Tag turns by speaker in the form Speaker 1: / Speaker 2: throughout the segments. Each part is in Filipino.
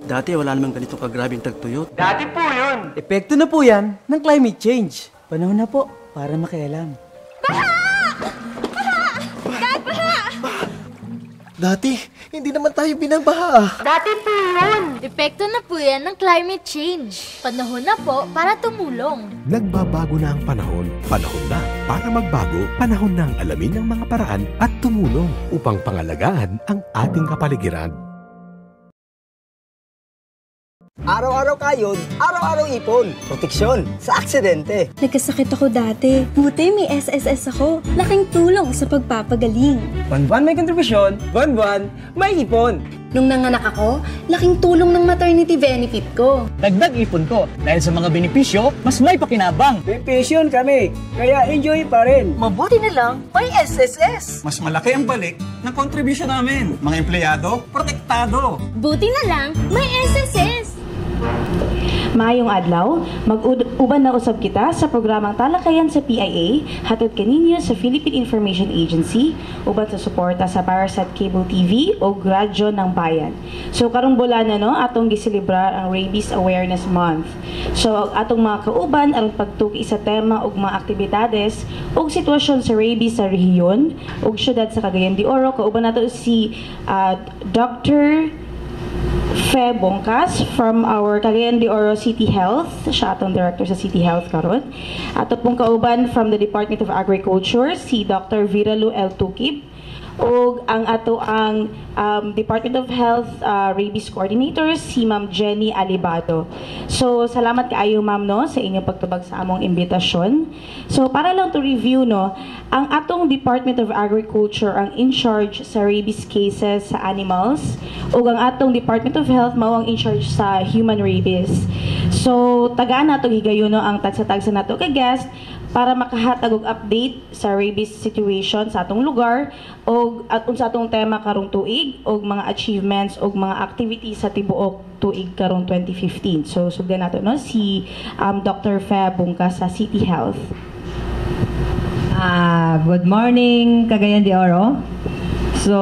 Speaker 1: Dati wala namang ganitong kagrabing tagtuyot.
Speaker 2: Dati po yun.
Speaker 3: Epekto na po yan ng climate change. Panahon na po para makialam.
Speaker 4: Dati, hindi naman tayo binabaha.
Speaker 5: Dati po yun. Epekto na po yan ng climate change. Panahon na po para tumulong.
Speaker 6: Nagbabago na ang panahon. Panahon na para magbago. Panahon na ang alamin ang mga paraan at tumulong upang pangalagaan ang ating kapaligiran.
Speaker 3: Araw-araw kayod, araw-araw ipon. Proteksyon sa aksidente.
Speaker 7: Nagkasakit ako dati. Buti may SSS ako. Laking tulong sa pagpapagaling.
Speaker 3: Buwan-buwan may kontribusyon, buwan-buwan may ipon.
Speaker 7: Nung nanganak ako, laking tulong ng maternity benefit ko.
Speaker 8: Dagdag ipon ko dahil sa mga benepisyo, mas may pakinabang.
Speaker 3: May pension kami, kaya enjoy pa rin.
Speaker 9: Mabuti na lang, may SSS.
Speaker 10: Mas malaki ang balik ng kontribusyon namin. Mga empleyado, protektado.
Speaker 5: Buti na lang, may SSS.
Speaker 11: Maayong adlaw, mag-uban na usab kita sa programang Talakayan sa PIA, hatod kaninyo sa Philippine Information Agency, uban sa suporta sa Parasat Cable TV o Radyo ng Bayan. So karong bulan na no, atong giselebrar ang Rabies Awareness Month. So atong mga kauban aron pagtuki sa tema ug mga aktibidades ug sitwasyon sa rabies sa rehiyon ug syudad sa Cagayan de Oro. Kauban nato si Dr. Fe Bongkas from our Cagayan de Oro City Health. Siya atong director sa City Health karon. Ato pong kauban from the Department of Agriculture, si Dr. Viralu L. Tukib. O ang ato ang Department of Health Rabies Coordinator, si Ma'am Jenny Alibado. So, salamat kaayo ma'am no, sa inyong pagtubag sa among imbitasyon. So, para lang to review no, ang atong Department of Agriculture ang in charge sa rabies cases sa animals o ang atong Department of Health mao ang in charge sa human rabies. So, tagaan nato higayon no ang tagsa-tagsa nato ka guest para makahatag og update sa rabies situation sa atong lugar og at unsa atong tema karong tuig og mga achievements og mga activities sa tibuok tuig karong 2015. So sugdan nato no si Dr. Fe Bongkas sa City Health.
Speaker 12: Good morning Cagayan de Oro. So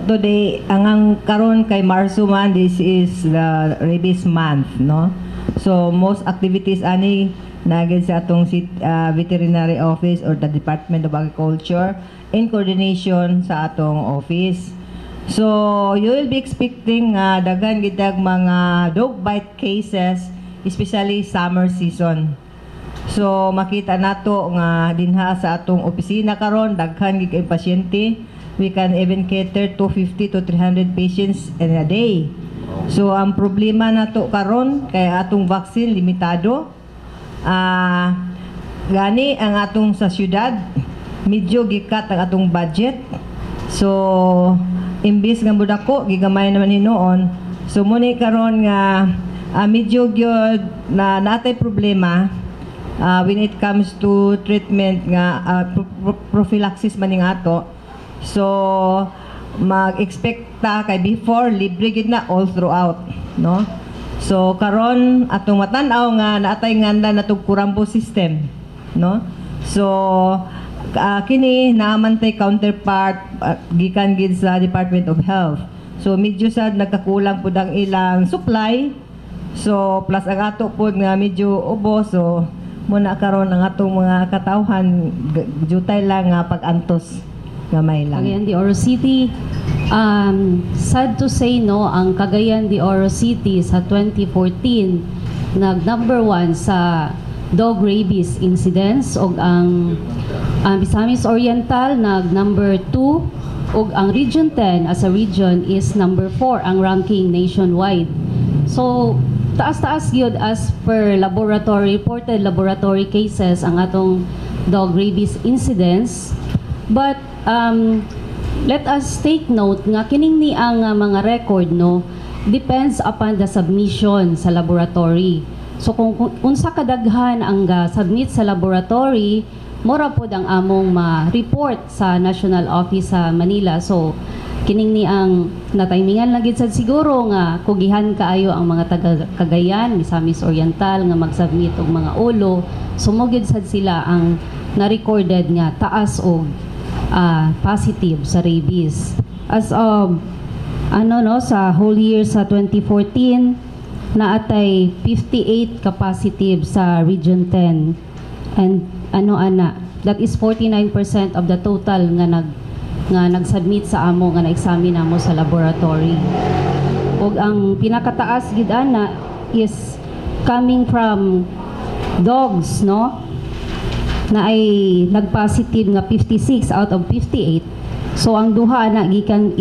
Speaker 12: today ang karon kay Marso man, this is the rabies month no. So most activities ani naged sa atong veterinary office or the Department of Agriculture in coordination sa atong office. So you will be expecting daghan gidag mga dog bite cases, especially summer season. So makita nato nga dinha sa atong opisina karon daghan gid kay pasyente. We can even cater 250 to 300 patients in a day. So ang problema nato karon kay atong vaccine limitado. Gani ang atong sa syudad medyo gikat ang atong budget. So imbis nga budako gigamay naman hinoon. So muni karon nga medyo gyud na natay problema when it comes to treatment nga prophylaxis man ning ato. So mag-expect ta kay before libre gid na all throughout no. So karon atong matan-aw nga naatay nganda natong kurambo system no. So kini naamantay counterpart gikan gid sa Department of Health. So medyo sad nagkakulang pud ang ilang supply. So plus ang ato pud nga medyo ubos. So muna karon ang atong mga katawhan jutay lang nga pag-antos gamay lang.
Speaker 13: Cagayan de Oro City, sad to say no, ang Cagayan de Oro City sa 2014 nag number 1 sa dog rabies incidence og ang Misamis Oriental nag number 2 og ang Region 10 as a region is number 4 ang ranking nationwide. So taas-taas gyud as per laboratory reported laboratory cases ang atong dog rabies incidence. But let us take note nga kining ni ang mga record no depends upon the submission sa laboratory. So kung unsa kadaghan ang submit sa laboratory, mora pod ang among ma-report sa National Office sa Manila. So kining ni ang natimingan lang gid sad siguro nga kugihan kaayo ang mga taga Cagayan, Misamis Oriental nga mag-submit og mga ulo. Sumugid sad sila ang na-recorded nga taas og positive sa rabies. As of sa whole year sa 2014 na atay 58 ka positive sa Region 10. And that is 49% of the total nga nagsubmit sa amo nga na-examine namo sa laboratory. Ug ang pinakataas gid ana is coming from dogs, no? Na ay nagpositive nga 56 out of 58. So ang duha na gikan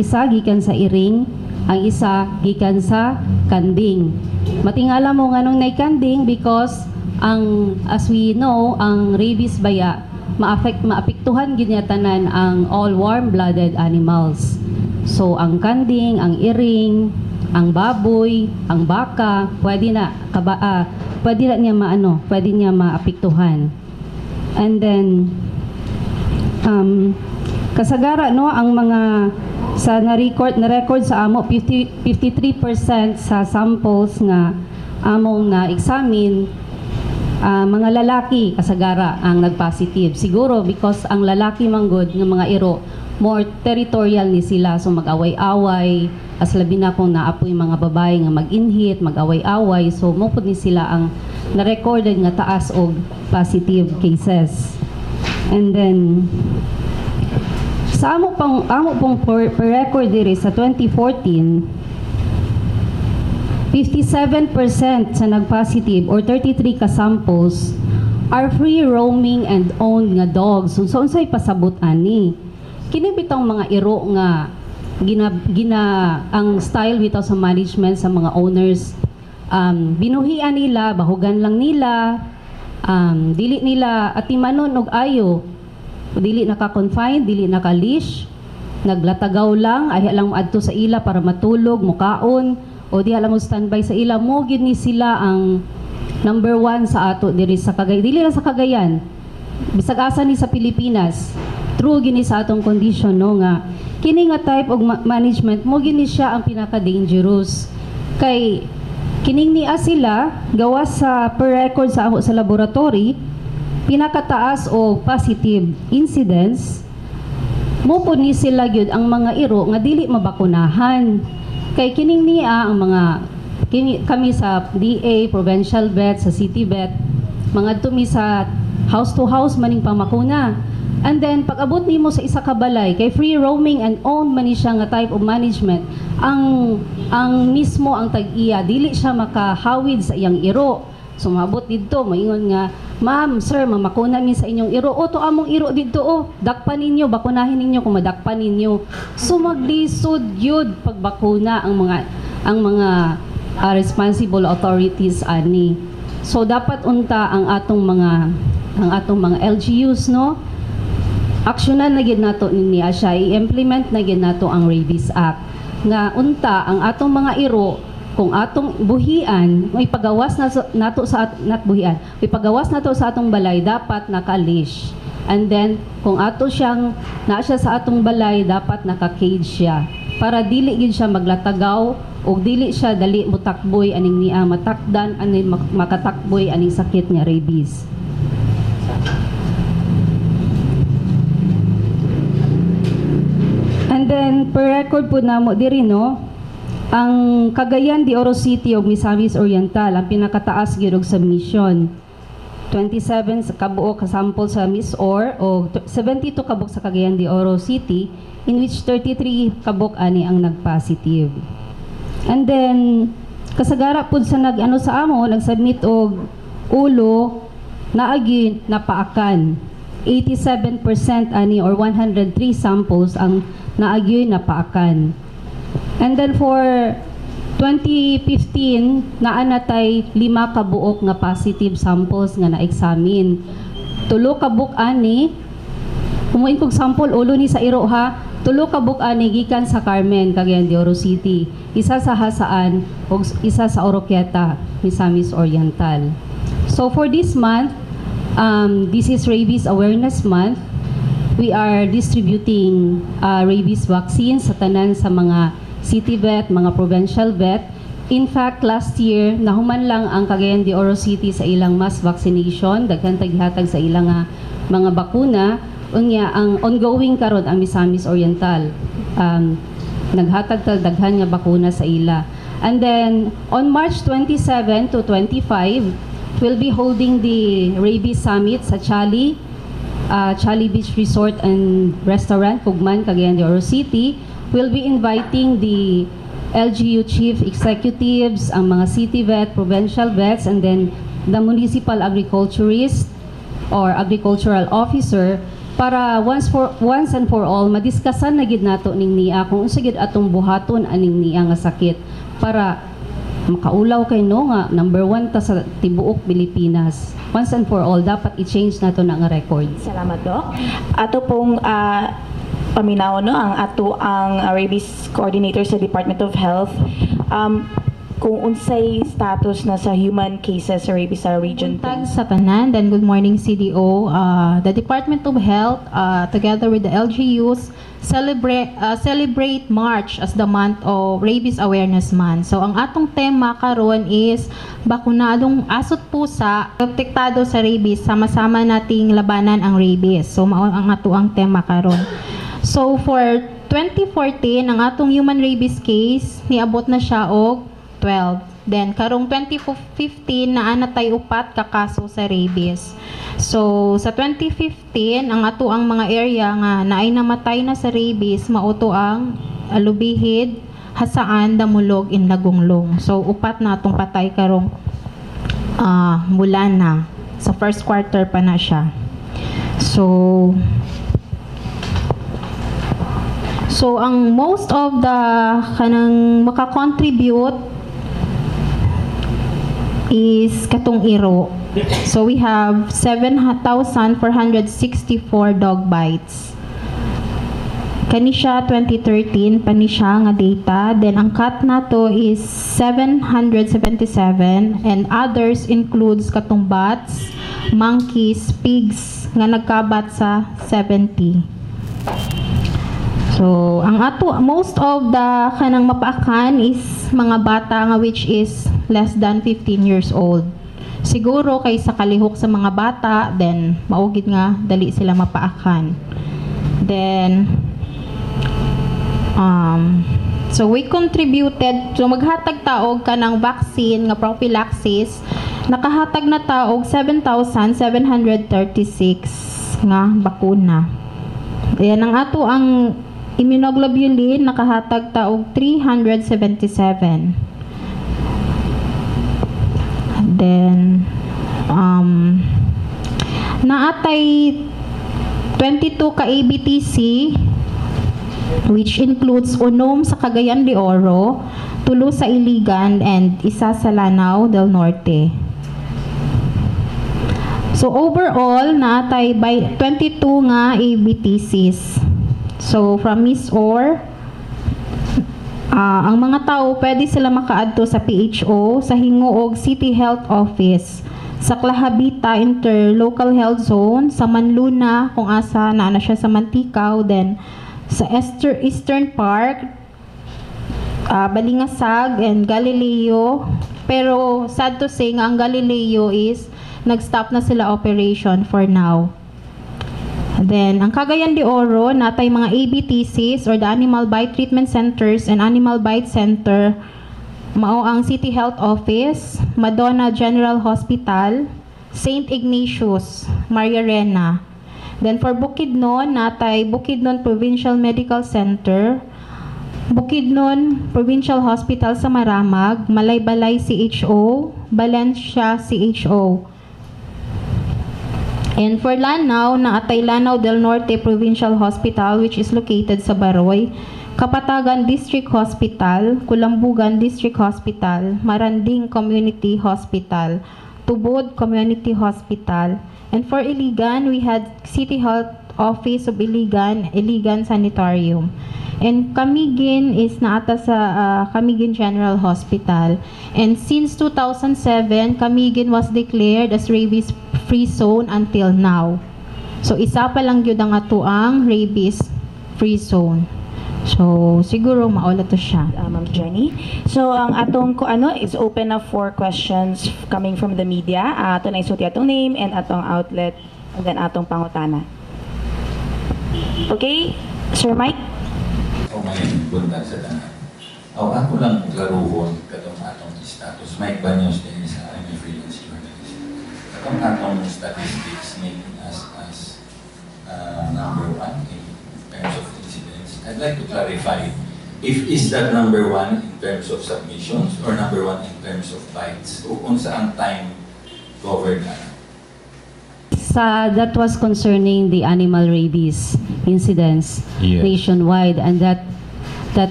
Speaker 13: sa iring, ang isa gikan sa kanding. Matingala mo nganong nay kanding because as we know, ang rabies baya maapektuhan gid niya tanan ang all warm-blooded animals. So ang kanding, ang iring, ang baboy, ang baka, pwede na niya maapektuhan. And then kasagara ang mga sa na-record sa amo 53% sa samples nga among na examine mga lalaki kasagara ang nagpositive. Siguro because ang lalaki manggod ng mga iro more territorial ni sila, so mag-away-away, as labi na kung naapoy mga babae nga mag-inhit, mag-away-away, so mupod ni sila ang na-recorded nga taas og positive cases. And then sa amo pong per record diri sa 2014, 57% sa nagpositive or 33 ka samples are free roaming and owned nga dogs. So unsay pasabot ani? Kini bitong mga iro nga ang style bitaw sa management sa mga owners, binuhian nila, bahugan lang nila, dili nila atimanon og ayo, dili naka-confine, dili naka-leash, naglatagaw lang, ay lang adto sa ila para matulog, mukaon, o di alam mo standby sa ila. Mo gid ni sila ang number 1 sa ato diri sa Cagayan, dili lang sa Cagayan, bisag asa ni sa Pilipinas. True gini sa atong condition, no, nga kini nga type of management mo gini siya ang pinaka-dangerous kay kining niya sila gawas sa per record sa laboratory pinakataas o positive incidence mo po ni sila gyud ang mga iro nga dili mabakunahan kay kining niya ang mga kami sa DA, provincial vet, sa city vet, mga tumi sa house to house maning pamakuna. And then pag-abot nimo sa isa ka balay kay free roaming and owned man ni siya nga type of management, ang mismo ang tag-iya dili siya makahawid sa iyang iro. So maabot didto moingon nga, "Ma'am, sir, mamakuna mi sa inyong iro." "O to among iro didto, dakpan ninyo, bakunahin ninyo kung madakpan ninyo." So maglisod gyud pagbakuna ang mga responsible authorities ani. So dapat unta ang atong mga LGUs, no? Aksyonan na gid nato niya siya, i-implement na gid nato ang Rabies Act nga unta ang atong mga iro kung atong buhian may pagawas nato sa atong balay dapat naka-leash, and then kung ato siyang naa siya sa atong balay dapat naka-cage siya para dili gid siya maglatagaw o dili siya dali mutakboy aning niya matakdan ani makatakboy aning sakit nga rabies. And then, per record po namo diri, no, ang Cagayan de Oro City ug Misamis Oriental ang pinakataas gyud og submission. 27 kabuok ka sample sa Miss Or o 72 kabuk sa Cagayan de Oro City, in which 33 kabuk ani ang nagpositive. And then kasagara pud sa sa amo nagsubmit og ulo naagi napaakan. 87% ani or 103 samples ang naagyoy napaakan. And then for 2015 naanatay 5 kabuok nga positive samples nga na-examine. 3 kabuk ani kumuin kog sample ulo ni sa iro ha. 3 kabuk ani gikan sa Carmen, Cagayan de Oro City. Isa sa Hasaan ug isa sa Oroquieta, Misamis Oriental. So for this month, this is Rabies Awareness Month. We are distributing rabies vaccines sa tanan sa mga city vet, mga provincial vet. In fact, last year, nahuman lang ang Cagayan de Oro City sa ilang mass vaccination, daghan taghatag sa ilang mga bakuna. Unya, ang ongoing karon ang Misamis Oriental. naghatag ta daghan nga bakuna sa ila. And then on March 27 to 25, we'll be holding the Rabies Summit sa Chali Beach Resort and Restaurant, Pugman, Cagayan de Oro City. We'll be inviting the LGU chief executives, ang mga city vet, provincial vets, and then the municipal agriculturist or agricultural officer para once and for all madiskusan na gid nato ning niya kung unsa gid atong buhaton aning niya nga sakit para makaulaw kay no nga number 1 ta sa tibuok Pilipinas. Once and for all dapat i-change nato na nga record.
Speaker 11: Salamat, Doc. Ato pong paminaw no ang ato ang rabies coordinator sa Department of Health kung unsay status na sa human cases sa rabies sa region.
Speaker 2: Tag sa tanan, then good morning CDO. The Department of Health together with the LGUs celebrate March as the month of Rabies Awareness Month. So ang atong tema karon is bakunadong asot pusa protektado sa rabies, sama-sama nating labanan ang rabies. So mao ang ato ang tema karon. So for 2014 ang atong human rabies case niabot na siya og 12. Then karong 2015 naa natay 4 ka kaso sa rabies. So sa 2015 ang ato ang mga area nga naay namatay na sa rabies mao to ang Alubihid, Hasaan, Damulog, in Lagunglong. So 4 na atong patay karong mula na sa first quarter pa na siya. So ang most of the kanang makakontribute is katong iro. So we have 7,464 dog bites. Kani siya 2013 pani siya nga data. Then ang cat nato is 777 and others includes katong bats, monkeys, pigs nga nagkabat sa 70. So, ang ato, most of the kanang mapaakan is mga bata nga which is less than 15 years old. Siguro kay sa kalihok sa mga bata, then maugid nga dali sila mapaakan. Then, so we contributed, so maghatag taog ka ng vaccine nga prophylaxis, nakahatag na taog 7,736 nga bakuna. Ayan ang ato ang immunoglobulin nakahatag taog 377. Then naatay 22 ka ABTC which includes 6 sa Cagayan de Oro, 3 sa Iligan, and 1 sa Lanao del Norte. So overall naatay by 22 nga ABTCs. So, from Miss Or, ang mga tao, pwede sila makaadto sa PHO, sa Hinguog City Health Office, sa Clahabita Interlocal Health Zone, sa Manluna, kung asa na siya sa Manticaw, then sa Eastern Park, Balingasag, and Galileo. Pero, sad to say nga, ang Galileo is, nag-stop na sila operation for now. Then, ang Cagayan de Oro, natay mga ABTCs or the Animal Bite Treatment Centers and Animal Bite Center, mao ang City Health Office, Madonna General Hospital, St. Ignatius, Maria Rena. Then for Bukidnon, natay Bukidnon Provincial Medical Center, Bukidnon Provincial Hospital sa Maramag, Malaybalay CHO, Valencia CHO. And for Lanao, naatay Lanao del Norte Provincial Hospital which is located sa Baroy, Kapatagan District Hospital, Kulambugan District Hospital, Maranding Community Hospital, Tubod Community Hospital. And for Iligan, we had City Health Office of Iligan, Iligan Sanitarium. And Camiguin is naata sa Camiguin General Hospital. And since 2007, Camiguin was declared as rabies-free zone until now. So isa pa lang yun ang ato ang rabies-free zone. So siguro maula to siya.
Speaker 11: Ma'am Jenny. So ang atong is open up for questions coming from the media. Ato na isuti atong name and atong outlet and then atong pangutana. Okay, Sir Mike?
Speaker 14: o ngayon punta sa tanan. Ako lang klaruhon katong atong status. Mike Banyos din sa I'm a freelance journalist. Katong atong statistics making us as number one in terms of incidents. I'd like to clarify if is that number one in terms of submissions or number one in terms of bites o kung saan time covered na.
Speaker 13: That was concerning the animal rabies incidents nationwide, and that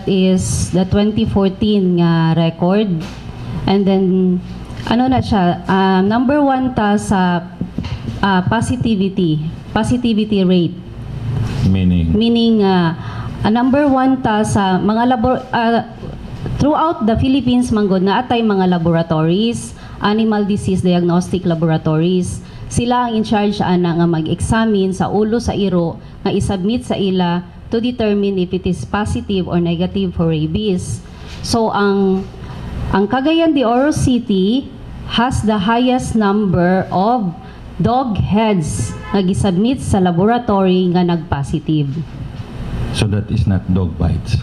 Speaker 13: is the 2014 record. And then ano na siya, number one ta sa positivity rate, meaning number one ta sa mga throughout the Philippines manggod na atay mga laboratories, animal disease diagnostic laboratories. Sila ang in charge ana nga mag-examine sa ulo sa iro nga isubmit sa ila to determine if it is positive or negative for rabies. So ang Cagayan de Oro City has the highest number of dog heads nga gisubmit sa laboratory nga nag-positive.
Speaker 15: So that is not dog bites?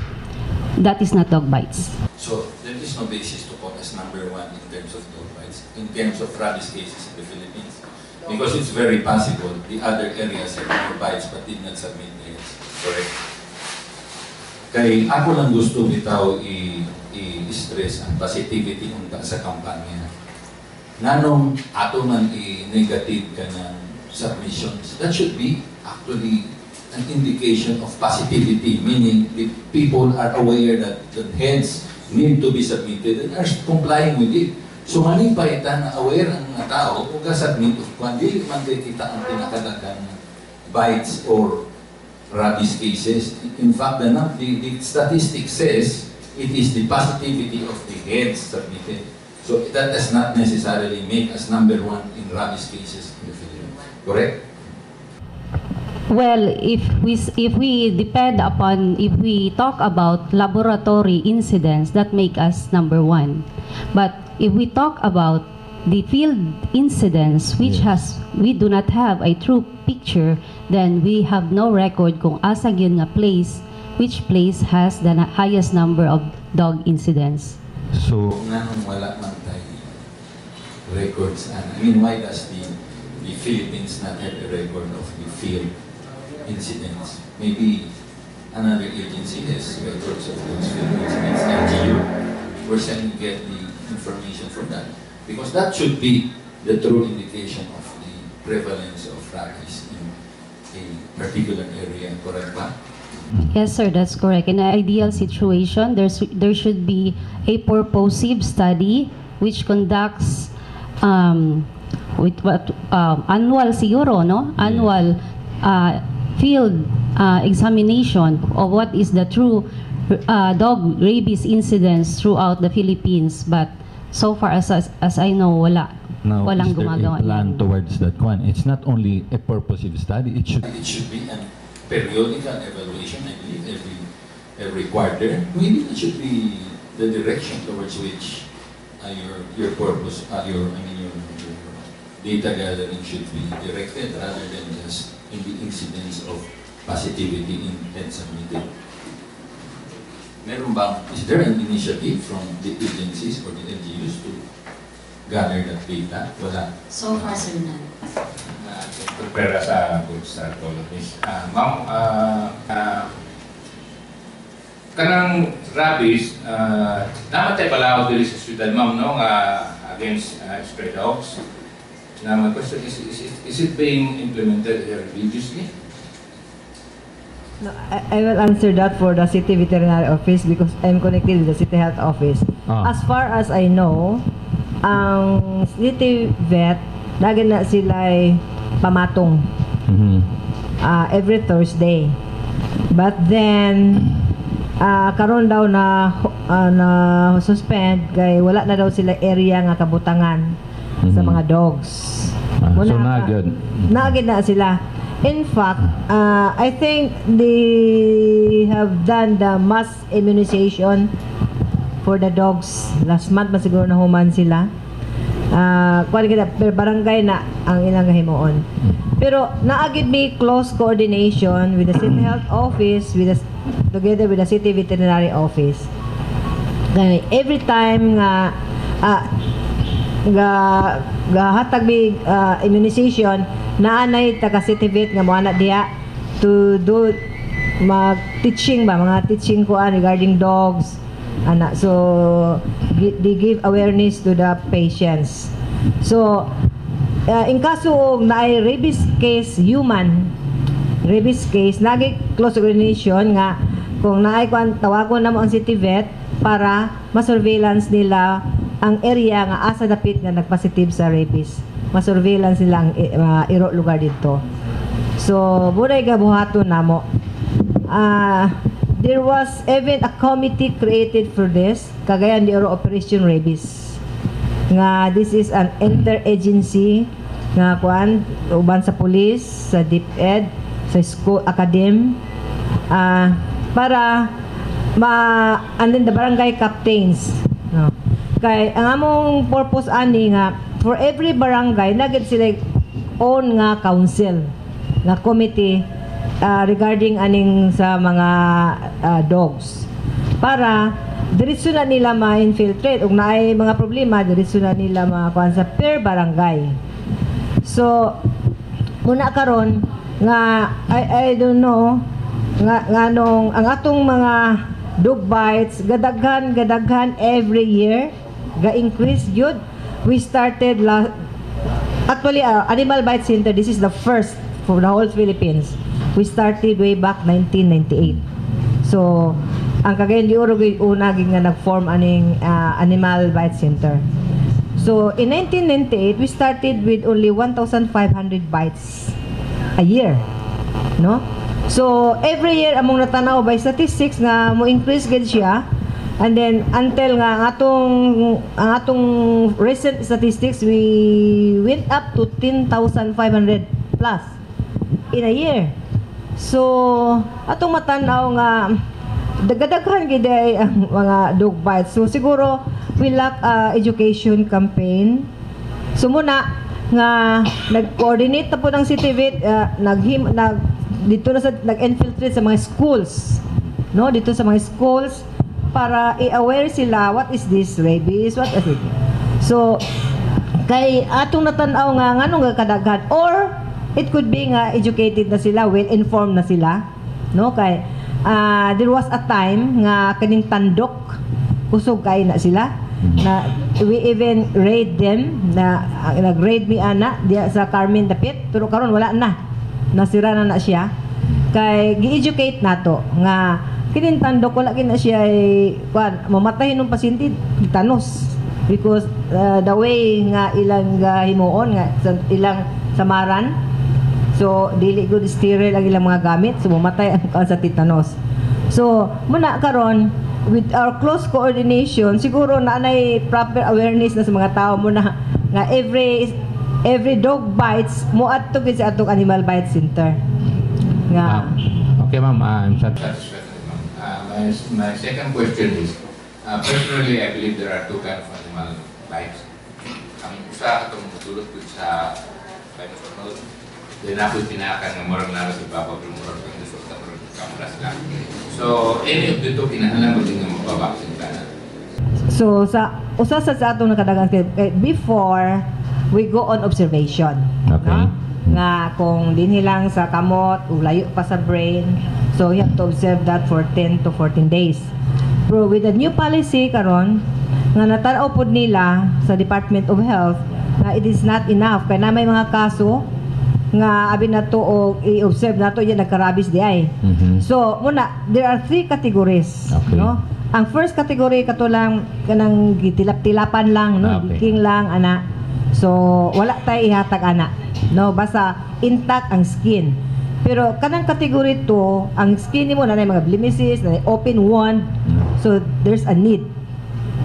Speaker 13: That is not dog bites.
Speaker 14: So there is no basis to put as number one in terms of dog bites, in terms of rabies cases in the Philippines. Because it's very possible the other areas have more bites but did not submit theirs. Correct? Kaya ako lang gusto bitaw i-stress ang positivity unta sa kampanya. Nanong ato man i-negative ka ng submissions, that should be actually an indication of positivity, meaning if people are aware that the heads need to be submitted and are complying with it. So manipaitan na aware ang mga tao kung kasubmit kung hindi man kita ang pinakadagang bites or rabies cases. In fact, the statistic says it is the positivity of the heads submitted. So that does not necessarily make us number one in rabies cases in the Philippines. Correct?
Speaker 13: Well, if we talk about laboratory incidents, that make us number one. But if we talk about the field incidents, we do not have a true picture, then we have no record kung asa gyud nga place, which place has the highest number of dog incidents.
Speaker 15: So,
Speaker 14: nganong wala man tayo records, I mean, why does the Philippines not have a record of the field incidents? Maybe another agency has records of those field incidents, LGU, where can we get the information from that? Because that should be the true indication of the prevalence of rabies in a particular area, correct ba?
Speaker 13: Yes, sir, that's correct. In an ideal situation, there should be a purposive study which conducts annual siguro, no? Annual field examination of what is the true dog rabies incidents throughout the Philippines. But so far as I know, walang gumagawa.
Speaker 15: Plan towards that one. It's not only a purposive study. It should
Speaker 14: be a periodical evaluation, I believe, every quarter. Maybe that should be the direction towards which your purpose, your data gathering should be directed, rather than just in the incidence of positivity in head submitted. Meron bang, is there an initiative from the agencies or the LGUs to gather that data? Wala.
Speaker 13: So far, sir, none.
Speaker 16: Prepare sa good start all of this. Ma'am, kanang rabies, namatay pala ako dili sa syudad, ma'am, no, against stray dogs. Now, my question is it being implemented religiously?
Speaker 12: No, I will answer that for the City Veterinary Office because I'm connected with the City Health Office. As far as I know, ang City Vet, lagi na sila pamatong every Thursday. But then, karon daw na suspend kay wala na daw sila area nga kabutangan sa mga dogs.
Speaker 15: So naagad.
Speaker 12: Naagad na sila. In fact, I think they have done the mass immunization for the dogs. Last month man siguro nahuman sila. Barangay na ang ilang himuon. Pero naagid may close coordination with the City Health Office, with the together with the City Veterinary Office. Kaya every time nga hatag big immunization, naanay taga City Vet nga moana diha to do mag-teaching ba, mga teaching kuan regarding dogs, ana. So, they give awareness to the patients. So, in kaso na ay rabies case, human rabies case, nagi close coordination nga kung naay kuan tawagon na mo ang City Vet para ma-surveillance nila ang area nga asa dapit nga nagpositive sa rabies. Ma-surveillance nila ang iro lugar dito. So, buray gabuhaton namo. There was even a committee created for this, Cagayan de Oro Operation Rabies. Nga this is an interagency nga kuan uban sa police, sa DepEd, sa school academy, para and then the barangay captains. No. Kay ang among purpose ani nga for every barangay nagad sila own nga council nga committee regarding aning sa mga dogs para diretso na nila ma-infiltrate ug naay mga problema diretso na nila makuan sa per barangay. So muna karon nga I don't know nga nung ang atong mga dog bites gadaghan every year ga-increase jud. We started actually Animal Bite Center, this is the first for the whole Philippines. We started way back 1998. So, ang Cagayan de Oro una nga nag-form aning Animal Bite Center. So, in 1998, we started with only 1,500 bites a year. No? So, every year, among natanaw by statistics nga mo-increase gid siya. And then, until nga ang atong recent statistics, we went up to 10,500 plus in a year. So, atong matanaw nga dagadaghan gid ang mga dog bites. So, siguro we lack education campaign. So, muna nga nag-coordinate na po ng City Vet, dito na sa nag-infiltrate sa mga schools. No, dito sa mga schools para i-aware sila what is this rabies, what is it. So, kay atong natanaw nga nganong nga kadaghan or it could be nga educated na sila, well-informed na sila. No? Kay, there was a time nga kaning tandok, kusog kay na sila. Na, we even raid them, na nag-raid mi ana diya sa Carmen Dapit, pero karon wala na. Nasira na siya. Kay, gi-educate nato nga, kining tandok, wala na siya mamatay ng pasyente, tanos. Because the way nga ilang himuon, nga ilang samaran, so, dili good sterile ang ilang mga gamit. So, mamatay ang sa tetanus. So, muna karon with our close coordination, siguro na nay proper awareness na sa mga tao muna nga every dog bites mo adto gid sa atong Animal Bite Center. Nga.
Speaker 16: Okay, ma'am. I'm satisfied. My second question is, personally, I believe there are two kinds of animal bites. Ang usa atong matulog sa then ako tinakan ng morang naro sa baba pero morang kang gusto sa morang kameras lang. So, any of the two kinahanglan mo din nga mababaksin ka na.
Speaker 12: So, sa usa sa atong nakadagan before we go on observation.
Speaker 15: Okay.
Speaker 12: No? Nga kung dinhi lang sa kamot o layo pa sa brain, so you have to observe that for 10 to 14 days. Pero with the new policy karon nga natanaw pod nila sa Department of Health na it is not enough kaya na may mga kaso nga abi na to o i-observe na to yan nagka-rabies di ay. So muna there are 3 categories. Okay. No? Ang first category katulang kanang gitilap-tilapan lang no, diking lang ana. So wala tay ihatag ana. No, basta intact ang skin. Pero kanang category 2, ang skin nimo na mga blemishes, na open wound. So there's a need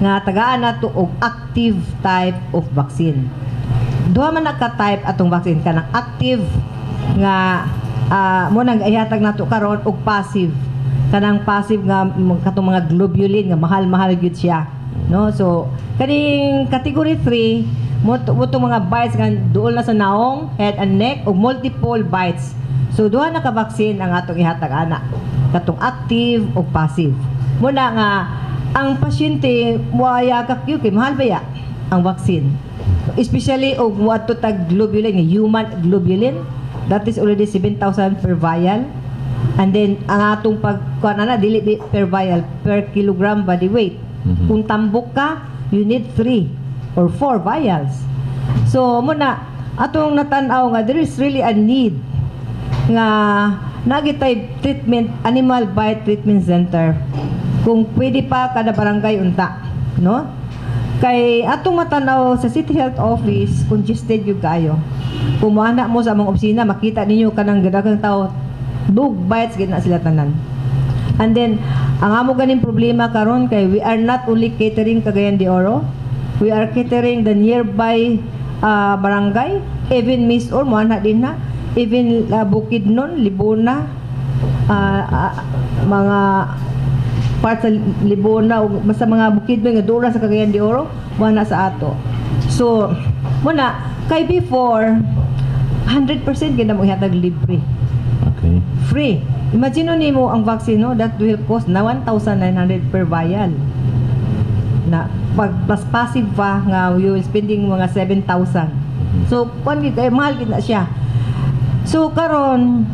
Speaker 12: nga tagaan nato og active type of vaccine. Duha man naka-type atong vaccine kanang active nga mo nang ihatag nato karon og passive. Kanang passive nga katong mga globulin nga mahal-mahal gyud siya. No? So kaning category 3 mo mga bites nga duol na sa naong, head and neck ug multiple bites. So duha na ka vaccine ang atong ihatag ana. katong active o passive. Muna nga ang pasyente waya kakyo kay mahal ba ya ang vaccine. Especially og what to tag globulin, human globulin, that is already 7,000 per vial. And then ang atong pagkuan na dili per vial, per kilogram body weight. Kung tambok ka, you need 3 or 4 vials. So muna atong natanaw nga there is really a need nga nagitay treatment, animal bite treatment center. Kung pwede pa kada barangay unta, no? Kay atong matanaw sa City Health Office, congested yung kayo. Kung maana mo sa among opisina, makita ninyo kanang gadagang tao, dog bites gid na sila tanan. And then ang amo ganing problema karon kay we are not only catering Cagayan de Oro, we are catering the nearby barangay, even Misor mo ana din na, even Bukidnon, Libona, mga part sa Libona o basta mga Bukidnon nga dura sa Cagayan de Oro, mo na sa ato. So muna kay before 100% gid mo ihatag libre.
Speaker 15: Okay.
Speaker 12: Free. Imagine nimo ang vaccine no, that will cost na 1,900 per vial. Na pag plus passive pa nga you will spending mga 7,000. So kun gid kay mahal gid na siya. So karon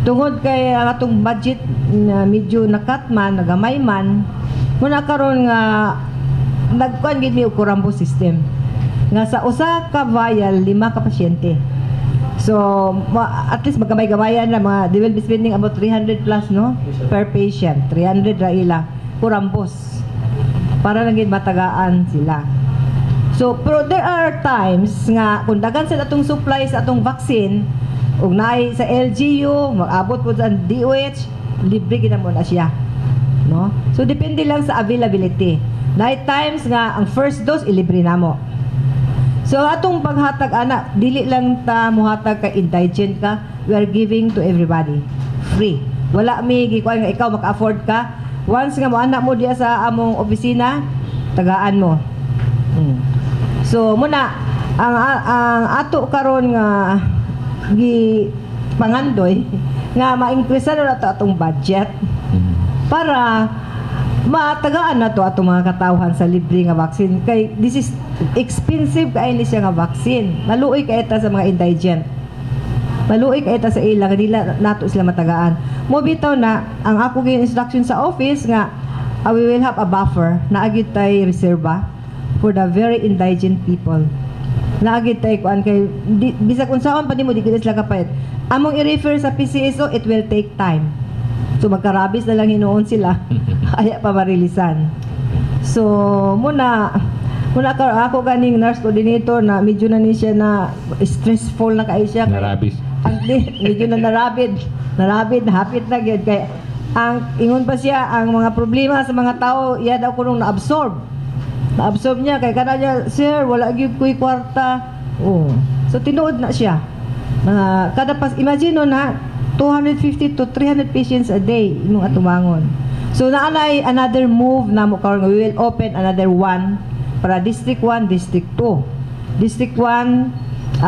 Speaker 12: tungod kay atong budget na medyo nakat man, nagamay man, muna karon nga nagkuan gid mi og kurambo system. Nga sa usa ka vial 5 ka pasyente. So, at least magkamay-kamayan na mga, they will be spending about 300 plus, no? Per patient. 300 ra ila. Kurambos. Para lang matagaan sila. So, pero there are times nga, kung dagan sa atong supply sa atong vaccine, ug naay sa LGU, mag-abot po sa DOH, libre gina mo na siya. No? So, depende lang sa availability. Naay times nga, ang first dose, ilibre na mo. So atong paghatag anak, dili lang ta muhatag ka indigent ka, we are giving to everybody free. Wala mi gikuan nga ikaw maka-afford ka. Once nga mo anak mo diya sa among opisina, tagaan mo. So muna ang ato karon nga gi pangandoy nga ma-increase na nato atong budget para matagaan na to atong mga katawhan sa libre nga vaccine kay this is expensive kay ni siya nga vaccine. Maluoy kay ta sa mga indigent. Maluoy kay ta sa ila kadila nato sila matagaan. Mo bitaw na ang ako gyud instruction sa office nga we will have a buffer na agid tay reserba for the very indigent people. Na agid tay kuan kay bisag unsaon pa nimo di gid sila kapayat. Among i-refer sa PCSO, it will take time. So magkarabis na lang hinuon sila. Aya pa marilisan. So muna ako ganing nurse coordinator na medyo na ni siya na stressful na kay siya.
Speaker 15: Narabis.
Speaker 12: Medyo na narabid, hapit na gyud kay ang ingon pa siya ang mga problema sa mga tao iya daw kuno na-absorb niya kay kada niya, sir wala gyud koy kwarta. So tinuod na siya. Kada pas imagine no na 250 to 300 patients a day imong atumangon. So naanay another move na mo karon we will open another one para District 1, District 2. District 1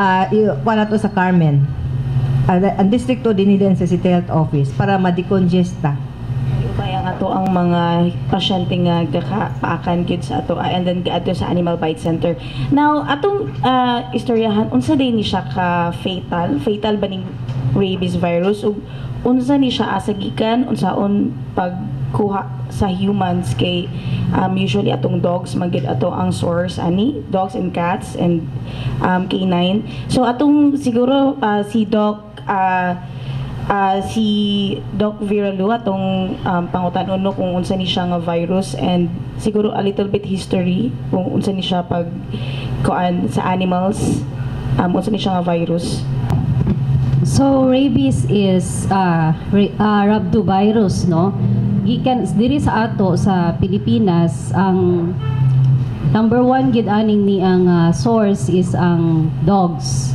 Speaker 12: wala to sa Carmen. Ang District 2 dinidin sa City Health Office para ma-decongesta.
Speaker 11: Kaya nga to ang mga pasyente nga gakapaakan kit sa ato and then ato sa Animal Bite Center. Now atong istoryahan unsa day ni siya ka fatal ba ning rabies virus ug unsa ni siya asagikan unsaon pagkuha sa humans kay usually atong dogs magid ato ang source ani dogs and cats and canine. So atong siguro si Doc Viralu atong pangutan-uno kung unsa ni siya nga virus and siguro a little bit history kung unsa ni siya pag kuan sa animals unsa ni siya nga virus.
Speaker 13: So rabies is rhabdovirus, no? Gikan diri sa ato sa Pilipinas ang number 1 gid aning ni ang source is ang dogs.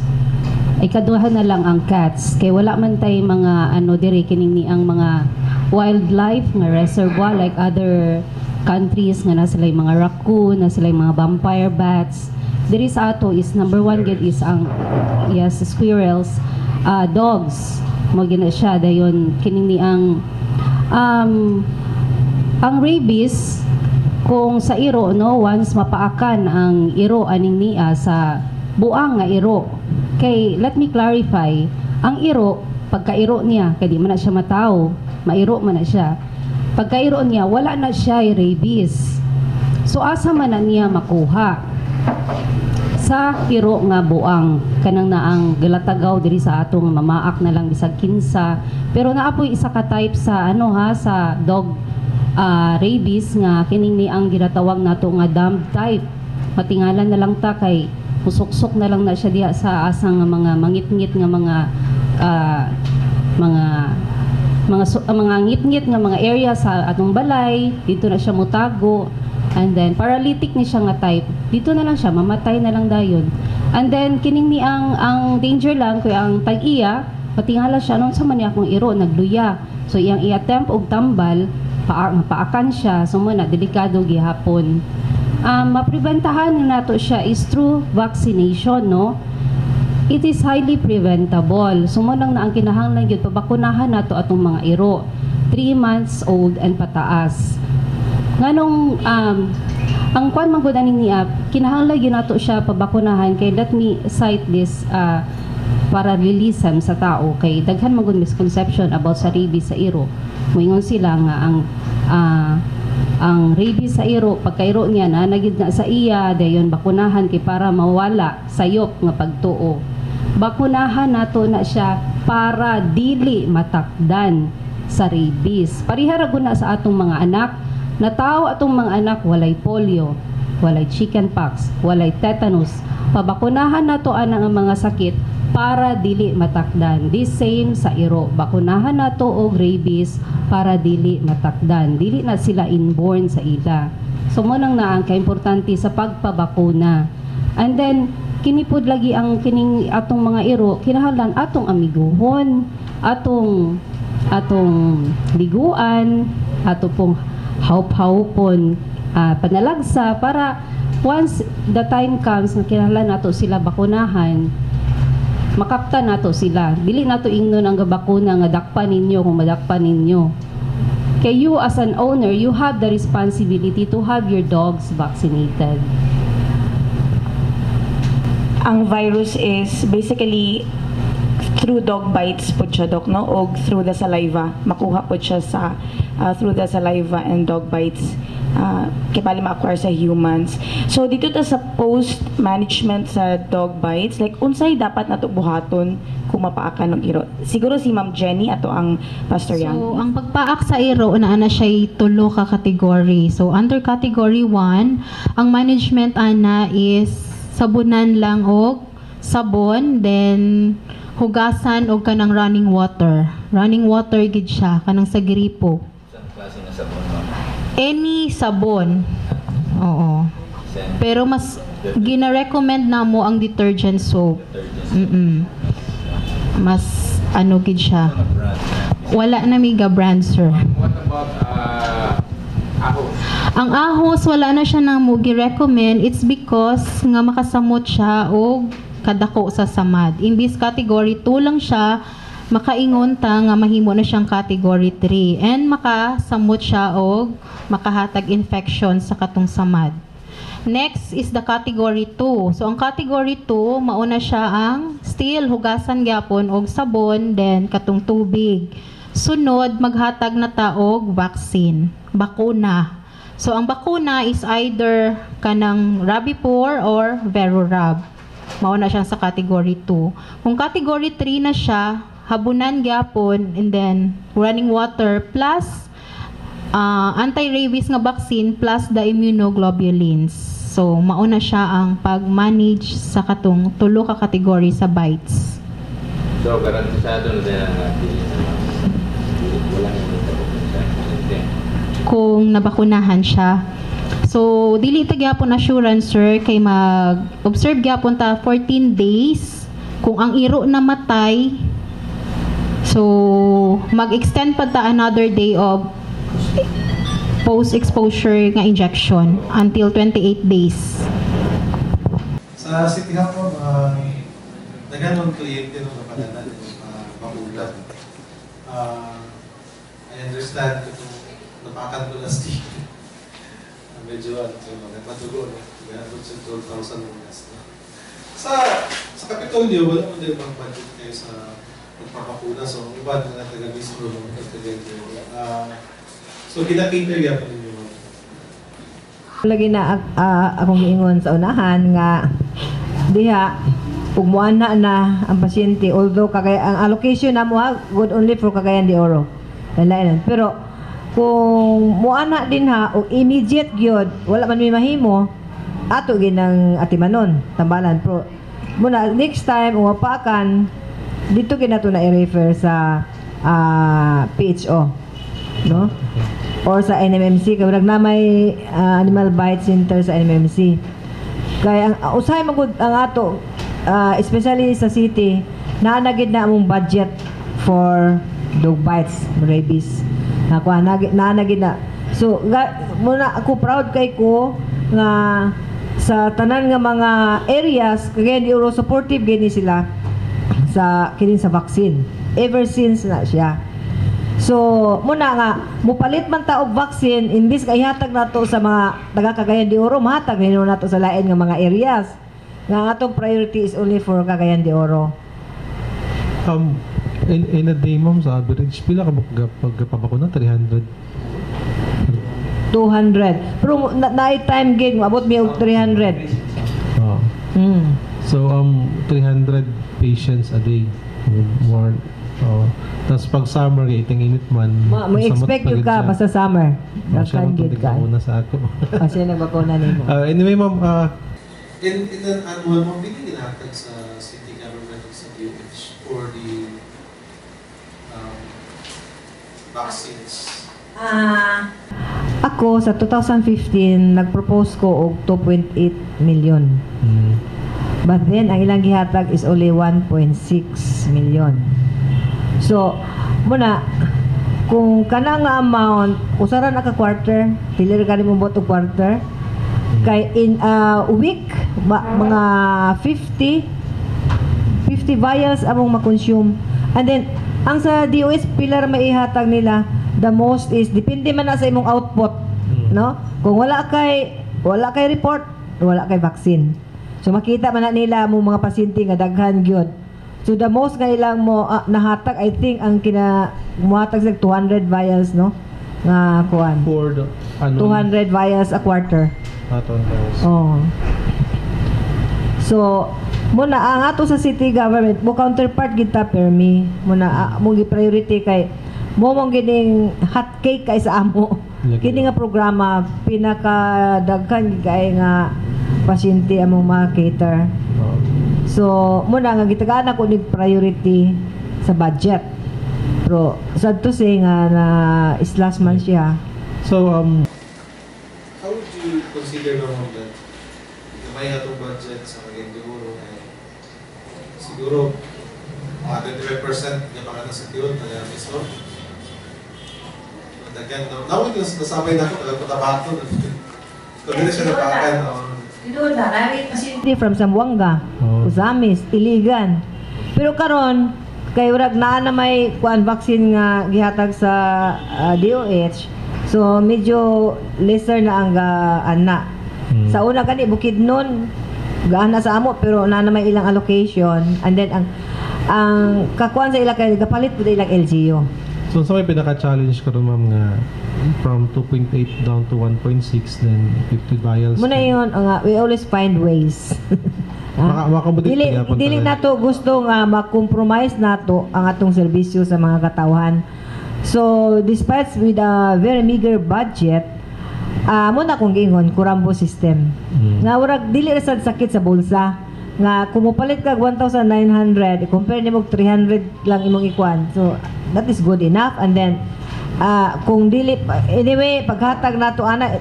Speaker 13: Ikaduha na lang ang cats kay wala man tay mga diri kining ni ang mga wildlife nga reservoir like other countries nga na sila mga raccoon, na sila mga vampire bats. Diri sa ato is number 1 gid is ang squirrels, dogs mo gina siya dayon kining ni ang Ang rabies, kung sa iro, no, once mapaakan ang iro aning niya sa buang nga iro. Kay, let me clarify, ang iro, pagka-iro niya, kaya di man na siya mataw, mairo man na siya. Pagka-iro niya, wala na siya rabies. So, asa man na niya makuha? Sa iro nga buang, kanang naang galatagaw diri sa atong mamaak na lang bisag kinsa. Pero naapoy isa ka type sa sa dog rabies nga kining ni ang ginatawag nato nga dumb type. Matingalan na lang ta kay musuksok na lang na siya diha sa asang mga mangit-ngit nga mga ngit-ngit nga mga area sa atong balay, dito na siya mutago. And then paralytic ni siya nga type, dito na lang siya mamatay na lang dayon. And then kining ni ang danger lang kay ang tag-iya patingala siya nung sa man niya akong iro nagluya. So iyang i-attempt og tambal, paakan siya, so muna delikado gihapon. Mapreventahan nato siya is through vaccination, no? It is highly preventable. So lang na ang kinahanglan gyud pabakunahan nato atong mga iro 3 months old and pataas. Nganong ang kwan man gud ani niya kinahanglan gyud nato siya pabakunahan kay let me cite this para releasean sa tao kay daghan man gud misconception about sa rabies sa iro. Moingon sila nga ang rabies sa iro pagkairo niya na nagid na sa iya dayon bakunahan kay para mawala sayop nga pagtuo. Bakunahan nato na siya para dili matakdan sa rabies. Parihara gud na sa atong mga anak. Nataw atong mga anak walay polio, walay chickenpox, walay tetanus. Pabakunahan nato ana nga mga sakit para dili matakdan. This same sa iro. Bakunahan nato og rabies para dili matakdan. Dili na sila inborn sa ila. So mo nang ang kaimportante sa pagpabakuna. And then kinipod lagi ang kining atong mga iro kinahanglan atong amiguhon, atong liguan, ato pong hawp-hawpon panalagsa para once the time comes na kinahanglan nato sila bakunahan makapta nato sila. Dili nato ingnon ang bakuna nga dakpan ninyo kung madakpan ninyo. Kay you as an owner, you have the responsibility to have your dogs vaccinated.
Speaker 11: Ang virus is basically through dog bites po siya, Dok, no? O through the saliva. Makuha po siya sa through the saliva and dog bites. Kaya pali ma-acquire sa humans. So, dito ta sa post-management sa dog bites, like, unsay dapat nato buhaton kung mapaakan ng iro? Siguro si Ma'am Jenny ato ang Pastor Yang.
Speaker 2: So, ang pagpaak sa iro, na siya tulo ka category. So, under category 1, ang management ana is sabunan lang og sabon, then hugasan og kanang running water. Running water gid siya kanang sa gripo.
Speaker 16: Saan klase na sabon?
Speaker 2: Any sabon. Oo. Pero mas gina-recommend na mo ang detergent soap. Mas ano gid siya. Wala na miga brand, sir.
Speaker 16: What about ahos?
Speaker 2: Ang ahos wala na siya nang mo gi-recommend. It's because nga makasamot siya og kadako sa samad. Imbis category 2 lang siya, makaingon ta nga mahimo na siyang category 3 and makasamot siya og makahatag infection sa katong samad. Next is the category 2. So ang category 2 mauna siya ang still hugasan gyapon og sabon then katong tubig. Sunod maghatag na ta og vaccine, bakuna. So ang bakuna is either kanang Rabipur or Verorab. Mauna siya sa category 2. Kung category 3 na siya, habunan gyapon and then running water plus anti-rabies nga vaccine plus the immunoglobulins. So mauna siya ang pag-manage sa katong tulo ka category sa bites.
Speaker 16: So garantisado na din ang wala
Speaker 2: kung nabakunahan siya. So dili ta gyapon assurance, sir, kay mag-observe gyapon ta 14 days kung ang iro na matay. So mag-extend pa ta another day of post-exposure nga injection until 28 days.
Speaker 17: Sa City Hall po, nagano'n kliyente nung napalala ng magulang. I I understand kung napakan ko last year. Medyo nagpatulo, no? Ganapot sa 12,000 units. No? Sa Kapitolyo, wala mo din bang budget kayo sa magpapakuna. So, iba na taga-Bistro, no? So, kita-cater yan po ninyo.
Speaker 12: Lagi na akong giingon sa unahan nga diha ug muana na ang pasyente, although ang allocation na mo good only for Cagayan de Oro. Pero kung muana din ha o immediate gyud wala man may mahimo ato ginang atimanon tambalan pro muna next time umapakan dito ginato na i-refer sa PHO no or sa NMMC kay na may animal bite center sa NMMC kay ang usahay magud ang ato especially sa city naanagid na among budget for dog bites rabies nakuha naanagid na so muna ako proud kay ko nga sa tanan nga mga areas kaya di Oro supportive gini sila sa kinin sa vaccine ever since na siya. So muna nga mupalit man ta og vaccine imbis kay ihatag nato sa mga taga Cagayan de Oro mahatag nino nato sa lain nga mga areas nga atong priority is only for Cagayan de Oro.
Speaker 17: In a day, ma'am, sa average, pila ka pagpapakuna? 300?
Speaker 12: 200. Pero na-time gig, abot may 300.
Speaker 17: Oh. So, 300 patients a day. More. Tapos pag summer, iting init man.
Speaker 12: May expect yung ka, basta summer.
Speaker 17: Siya matutig na una sa ako.
Speaker 12: Siya nagbakuna nimo.
Speaker 17: Anyway, ma'am, in an annual, ma'am, hindi ginatag sa city government of sa DOH for the vaccines?
Speaker 12: Ako sa 2015 nag-propose ko og 2.8 million. But then ang ilang gihatag is only 1.6 million. So muna kung kana nga amount usaran na ka quarter, dili ka nimo bot og quarter kay in a week mga 50 vials among ma-consume. And then ang sa DOS pillar maihatag nila the most is depende man na sa imong output no kung wala kay report wala kay vaccine so makita man na nila among mga pasyente nga daghan gyud so the most nga ilang mo nahatag I think ang muhatag sa 200 vials no nga kuan
Speaker 17: for the
Speaker 12: 200 vials a quarter
Speaker 17: 200 vials
Speaker 12: so muna ang ato sa city government mo counterpart kita permi muna mo gi-priority kay mo mong gining hot cake kay sa amo kini nga programa pinakadaghan kay nga pasyente among ma-cater so muna nga gitagaan ako nig priority sa budget pero sad to say nga na last man siya
Speaker 17: so how would you consider naman that may atong budget sa Cagayan de Oro siguro mga 25% niya pakata sa tiyon na mismo. Again, nawag yung nasabay na ako, nagpatabato. Kung hindi siya napakan.
Speaker 12: From Zamboanga, Usamis, Iligan. Pero karon kay urag naa na may kuan vaccine nga gihatag sa DOH. So medyo lesser na ang ana. Sa una kani Bukidnon gaana sa amo pero na may ilang allocation and then ang kakuan sa ila kay gapalit pud ilang LGU.
Speaker 17: So sa may pinaka-challenge ko ma'am nga from 2.8 down to 1.6 then 50 vials.
Speaker 12: Muna yun nga we always find ways. Dili nato gusto nga ma-compromise nato ang atong serbisyo sa mga katawhan. So despite with a very meager budget muna kong gingon kurambo system nga urag dili ra sad sakit sa bulsa nga kumupalit kag 1,900 compare nimo 300 lang imong ikuan so that is good enough and then kung dili anyway paghatag nato ana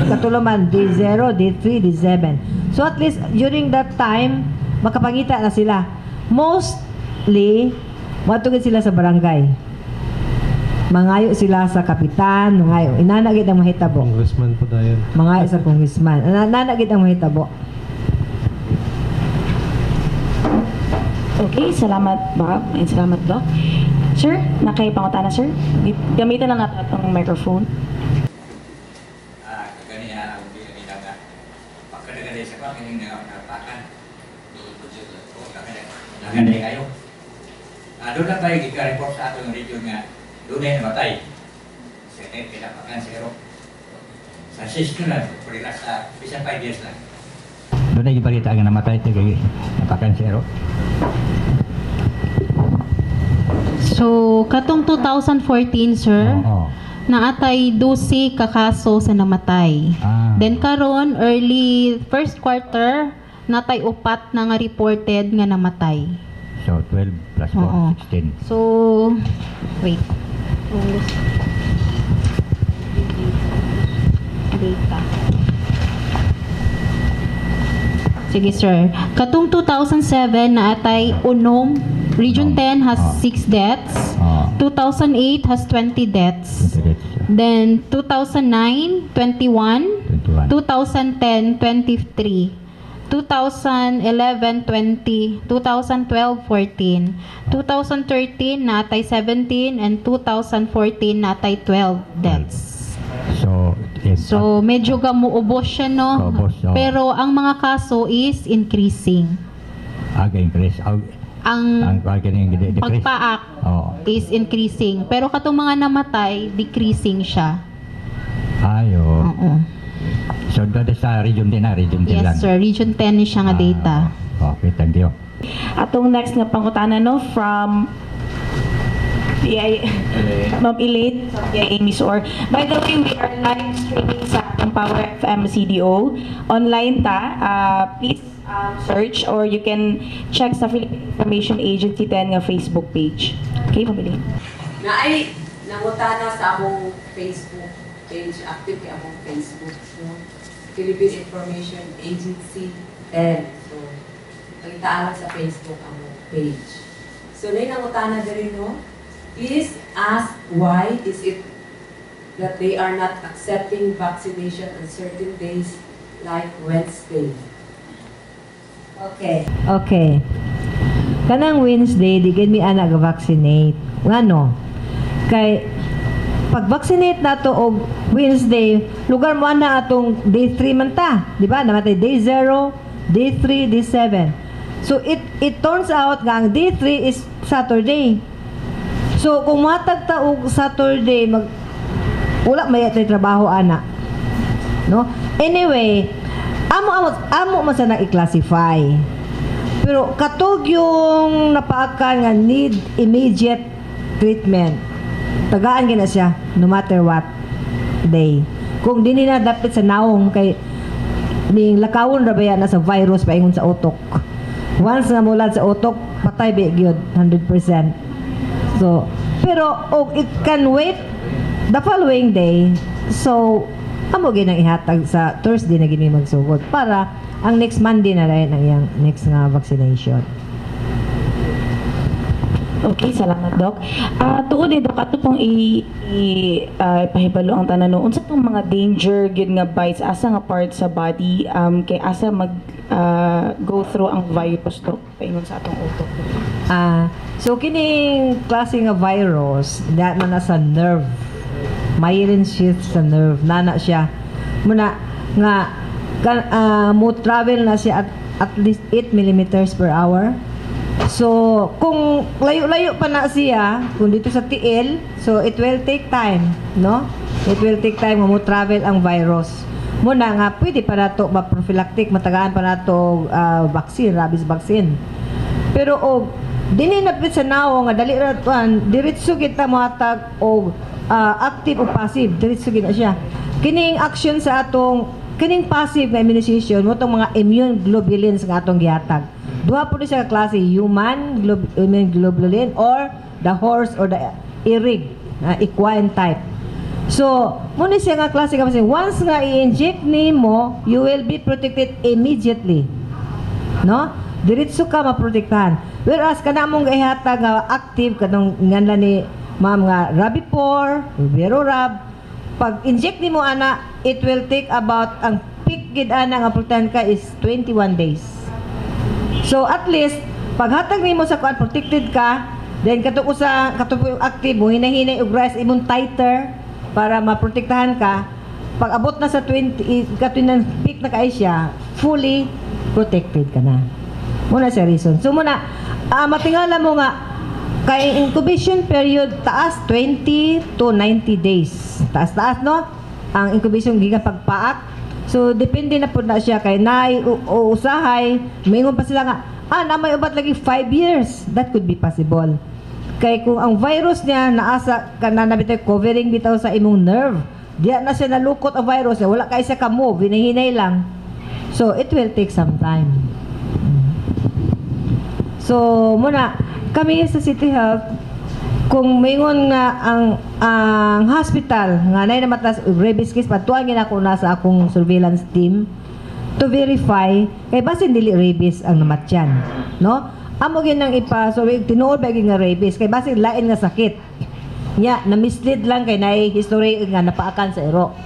Speaker 12: katuluman D0 D3 D7 so at least during that time makapangita na sila mostly matugid sila sa barangay mangayo sila sa kapitan, mangayo. Inanagid ang mahitabo.
Speaker 17: Congressman po dahil.
Speaker 12: Mangayo sa congressman. Nanagid ang mahitabo.
Speaker 11: Okay, salamat Bob and salamat Doc. Sir, nakipangutana sir. Gamitan lang natin itong microphone.
Speaker 18: Kagani nga, pagkadagani sa pa, kining napakan. Nakagani kayo. Doon na tayo ika-report sa atong region nga, doon na namatay. Pinapakan zero. Sa 6 na, pulila sa bisan 5 years lang.
Speaker 19: Doon na ibalita nga namatay ito kay napakan zero.
Speaker 2: So, katong 2014, sir, naatay 12 kakaso sa namatay. Then karon early first quarter, natay 4 na nga reported nga namatay.
Speaker 19: So, 12 plus 4, 16.
Speaker 2: So, wait. Data. Sige, sir. Katong 2007, naatay unom. Region 10 has 6 deaths. 2008 has 20 deaths. Then 2009, 21. 2010, 23. 2011, 20. 2012, 14. 2013, natay 17. And 2014, natay 12 deaths. So, medyo gamuubos siya, no? Pero ang mga kaso is increasing.
Speaker 19: Increase.
Speaker 2: Ang pagpaak is increasing. Pero katong mga namatay, decreasing siya.
Speaker 19: So, doon sa region 10 na, region 10 lang?
Speaker 2: Yes, sir. Region 10 ni siya nga data.
Speaker 19: Okay, thank you.
Speaker 11: Atong next nga pangutana, no, from Ma'am Elate, PIA Miss Or. By the way, we are live streaming sa Power FM CDO. Online ta. Please search or you can check sa Philippine Information Agency 10 nga Facebook page. Okay, Ma'am Elate.
Speaker 9: Na ay nangutana sa among Facebook page, active kay among Facebook, no? Philippine Information Agency 10. So, palitaan sa Facebook among page. So, nangutana diri, no? Please ask why is it that they are not accepting vaccination on certain days like Wednesday.
Speaker 12: Okay. Kanang Wednesday, di gid mi ana ga vaccinate. Ngano? Kay pag-vaccinate nato og Wednesday, lugar mo ana atong day 3 man ta, di ba? Namatay day 0, day 3, day 7. So it turns out nga ang day 3 is Saturday. So kung matag ta og Saturday, wala may atay trabaho ana. No? Anyway, amo man sa na-i-classify. Pero katog yung napaakan nga need immediate treatment. Tagaan gina siya no matter what day. Kung dili na dapat sa naong kay ning lakawon ra baya na sa virus paingon sa utok. Once na mulad sa utok, patay ba gyud 100%. So, pero it can wait the following day. So, amo ginang ihatag sa Thursday na gini magsugod para ang next Monday na rin ang iyang next nga vaccination.
Speaker 11: Okay, salamat Doc. Tuod Doc, ato pong ipahibalo ang tanan unsa tong mga danger gyud nga bites asa nga part sa body kay asa mag go through ang virus Doc paingon sa atong utok.
Speaker 12: So kining klase nga virus na sa nerve. Myelin sheath sa nerve nana siya. Muna nga mo travel na siya at least 8 millimeters per hour. So, kung layo-layo pa na siya, kung dito sa tiil, so it will take time, no? It will take time mo travel ang virus. Muna nga, pwede pa na ito ma-prophylactic, matagaan pa na ito vaccine, rabies vaccine. Pero, dininapit sa nao nga, dali ratuan, diritso kita mohatag o active o passive, diritso kita siya. Kining action sa atong, kining passive nga immunization, mo itong mga immune globulins nga atong gihatag. Duha po siya klase, human immune globulin or the horse or the irig, equine type. So, muna siya nga klase kasi once nga i-inject nimo, you will be protected immediately. No? Diretso ka maprotektahan. Whereas kanamong ihatag nga active kanong nganlan ni ma'am nga Rabipur, Verorab, pag inject nimo ana, it will take about ang peak gid ana nga protektahan ka is 21 days. So at least paghatag nimo sa kuan protected ka, Then katuko yung aktibo, hinahinay og rice imong titer para maprotektahan ka. Pag abot na sa 20, katunan peak na kay siya, fully protected ka na. Muna sa reason. So muna, matingala mo nga, kay incubation period, taas 20 to 90 days. Taas-taas, no? Ang incubation giga pagpaak. So, depende na po na siya kay naay o usahay. Mingon pa sila nga, na may ubat lagi 5 years. That could be possible. Kay kung ang virus niya naasa kanana bitaw covering bitaw sa imong nerve, diya na siya nalukot ang virus, wala kay siya ka-move, hinahinay lang. So it will take some time. So muna kami sa City Health, kung mingon nga ang hospital nga nay namatas rabies case, patuan ako na sa akong surveillance team to verify kay basin dili rabies ang namatyan, no? Amo gyud nang so tinuod ba nga rabies kay basin lain nga sakit. Nya na mislead lang kay nay history nga napaakan sa iro.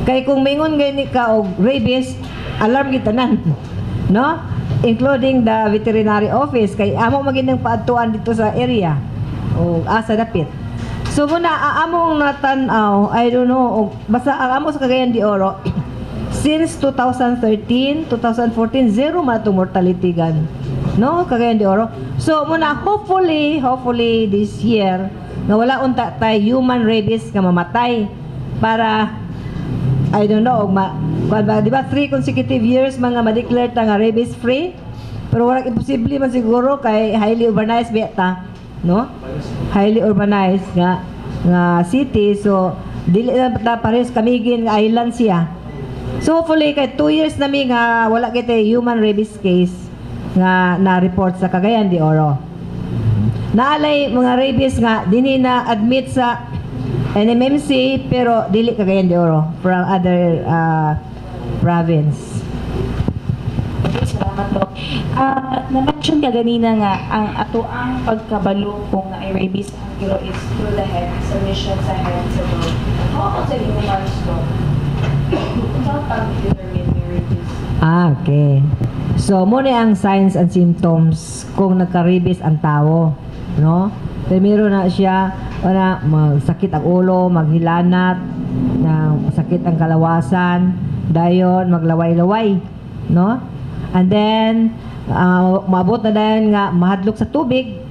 Speaker 12: Kay kung mingon gani ka og rabies, alarm gyud tanan, no? Including the veterinary office kay amo magin nang paadtuan dito sa area o asa dapit. So muna among natan-aw, I don't know, basta amo sa Cagayan de Oro since 2013, 2014 zero man to mortality gan. No, Cagayan de Oro. So muna hopefully this year na wala unta tay human rabies nga mamatay para I don't know di ba 3 consecutive years mga ma-declare ta nga rabies free, pero wala imposible man siguro kay highly urbanized beta, no? Highly urbanized nga city, so dili na pares kamigin nga island siya. So hopefully kay 2 years nami nga wala kay human rabies case nga na-report sa Cagayan de Oro. Naalay mga rabies nga dini na admit sa NMMC pero dili Cagayan de Oro from other province.
Speaker 11: Okay, salamat po. Na-mention ka ganina nga ang pagkabalo kung na rabies ang iro is through the head, sa mission sa head, sa dog. How about sa human dog? How pag-determine may rabies?
Speaker 12: Okay. So, muna ang signs and symptoms kung nagka-rabies ang tao, no? Primero na siya, magsakit ang ulo, maghilanat, sakit ang kalawasan, dayon maglaway-laway, no? And then, maabot na dahil nga mahadlok sa tubig.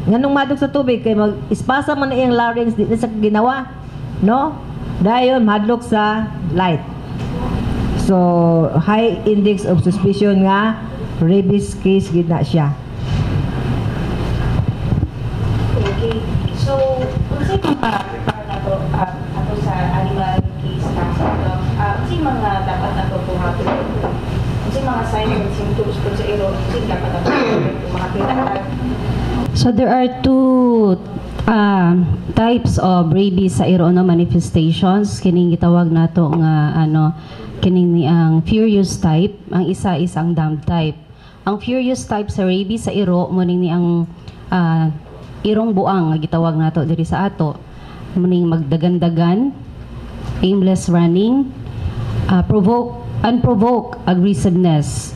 Speaker 12: Nganong mahadlok sa tubig, kay mag-ispasa man na iyang larynx, di na sa ginawa, no? Dayon, mahadlok sa light. So, high index of suspicion nga rabies case gid na siya.
Speaker 11: Okay. So, unsay mga ato sa animal case sa dog? Unsay mga dapat ato buhaton? Unsay mga signs and symptoms kung sa iro unsay dapat ato makakita?
Speaker 13: So there are two types of rabies sa iro no manifestations. Kining gitawag nato nga kining ni ang furious type, ang isa is ang dumb type. Ang furious type sa rabies sa iro muning ni ang irong buang nga gitawag nato diri sa ato, muning magdagan-dagan, aimless running, unprovoked aggressiveness.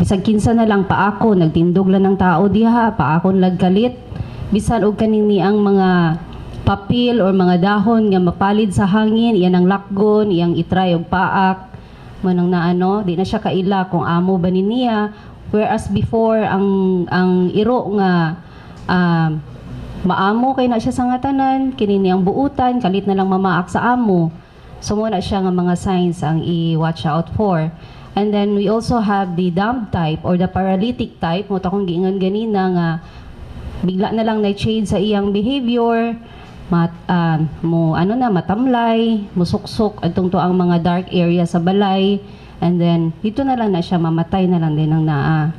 Speaker 13: Bisag kinsa na lang paako nagtindog lang ng tao diha, paakon lagkalit, bisan og kaning ni ang mga papil or mga dahon nga mapalid sa hangin, iyan ang lakgon, iyang itry og paak. Manang di na siya kaila kung amo ba niya, whereas before ang iro nga maamo kay na siya sa ngatanan, kinini ang buutan, kalit na lang mamaak sa amo. So muna siya nga mga signs ang i-watch out for. And then we also have the dumb type or the paralytic type, mo ta kong giingon ganina nga bigla na lang na-change sa iyang behavior, matamlay, musuksok atong to ang mga dark area sa balay, and then dito na lang na siya mamatay na lang din ang naa.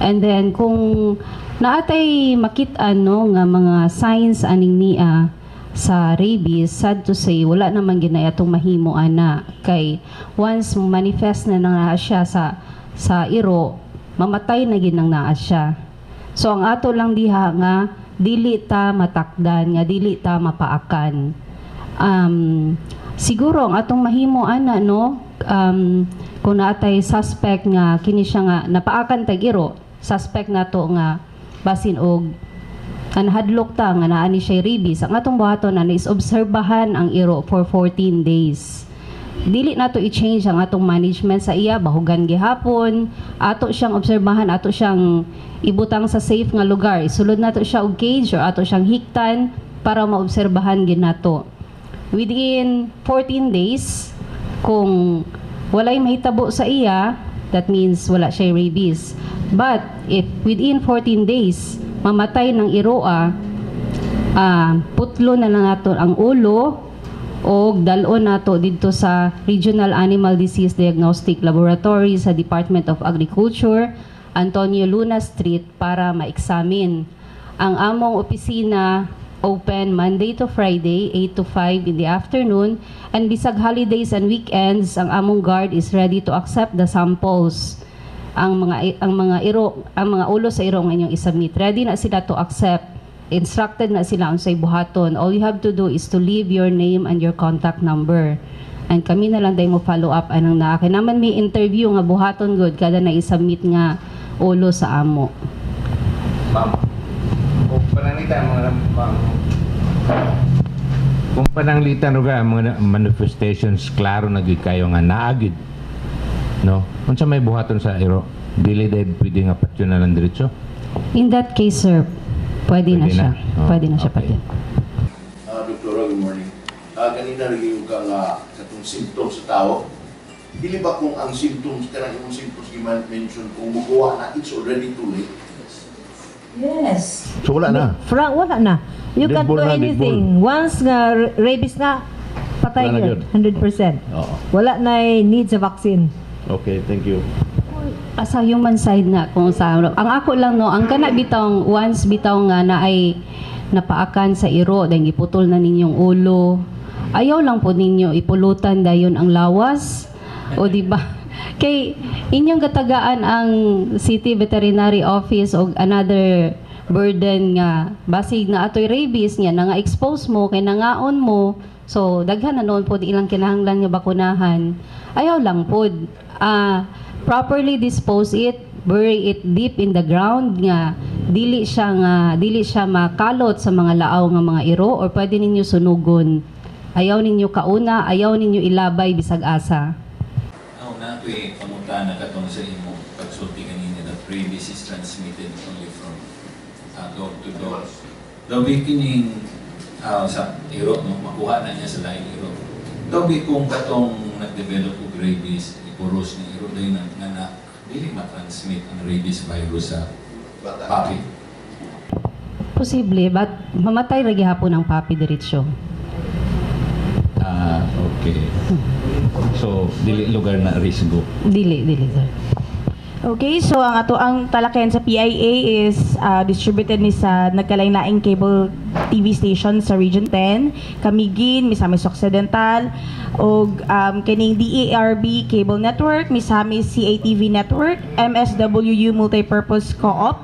Speaker 13: And then kung naatay makit-an nga mga signs aning niya sa rabies, sad to say wala naman ginay atong mahimo ana kay once manifest na nga siya sa iro, mamatay na gid nang naa siya. So ang ato lang diha nga dili ta matakdan, nga dili ta mapaakan. Siguro ang atong mahimo ana kung naatay suspect nga kini siya nga napaakan tag iro, suspect nato nga basin og hadlok ta nga naa ni siya rabies, ang atong buhaton na is obserbahan ang iro for 14 days. Dili nato i-change ang atong management sa iya, bahugan gihapon, ato siyang obserbahan, ato siyang ibutang sa safe nga lugar, isulod nato siya og cage or ato siyang hiktan para maobserbahan gid nato. Within 14 days, kung walay mahitabo sa iya, that means wala siya rabies. But if within 14 days mamatay ng iroa, putlo na lang nato ang ulo o dalon nato dito sa Regional Animal Disease Diagnostic Laboratory sa Department of Agriculture, Antonio Luna Street, para ma-examine. Ang among opisina open Monday to Friday, 8 to 5 in the afternoon, and bisag holidays and weekends, ang among guard is ready to accept the samples. Ang mga ulo sa iro nga inyong isubmit, ready na sila to accept. Instructed na sila unsay buhaton. All you have to do is to leave your name and your contact number. And kami na lang day mo follow up anang naa. Kaya naman may interview nga buhaton good kada na isubmit nga ulo sa amo.
Speaker 16: Ma'am, kung pananglitan kung pananglitan mga manifestations, klaro na gid kayo nga naagid. No? Unsa may buhaton sa iro? Dili day pwede nga patyo na lang diretso?
Speaker 13: In that case, sir, pwede na siya. Pwede na siya patyo.
Speaker 20: Doktora, good morning. Kanina naging ka nga katong symptoms sa tao. Dili ba kung ang symptoms, kanang yung symptoms i-mention, kung bukuha na, it's already too late?
Speaker 7: Yes.
Speaker 12: So wala na?
Speaker 21: Frank, wala na. You can't do anything. Once nga rabies na, patay yun. 100%. Wala na need sa vaccine.
Speaker 12: Okay, thank you.
Speaker 13: Sa human side na kung sa ang ako lang no, ang kana bitong once bitaw nga na ay napaakan sa iro dahil giputol na ninyong ulo, ayaw lang po ninyo ipulutan dayon ang lawas o di ba? Kay inyong katagaan ang City Veterinary Office o another burden nga basig na atoy rabies niya na nga expose mo kay nangaon mo, so daghan na noon po ilang kinahanglan nga bakunahan. Ayaw lang po properly dispose it, bury it deep in the ground nga dili siya makalot sa mga laaw nga mga iro or pwede ninyo sunugon. Ayaw ninyo kauna, ayaw ninyo ilabay bisag asa.
Speaker 14: Na ito'y pamunta na katong sa imo pagsulti kanina that rabies is transmitted only from dog to dog. Dabi kining sa iro, no, makuha na niya sa laing iro. Dabi kung katong nag-develop og rabies, ipuros ni iro dahil na dili ma-transmit ang rabies virus sa puppy.
Speaker 13: Posible, but mamatay ra gihapon ang puppy diretsyo.
Speaker 15: Okay. So, dili lugar na risgo.
Speaker 13: Dili sir.
Speaker 11: Okay, so ang ato ang talakayan sa PIA is distributed ni sa nagkalain-laing cable TV station sa Region 10, Camiguin, Misamis Occidental, o kining DARB Cable Network, Misamis CATV Network, MSWU Multipurpose Co-op,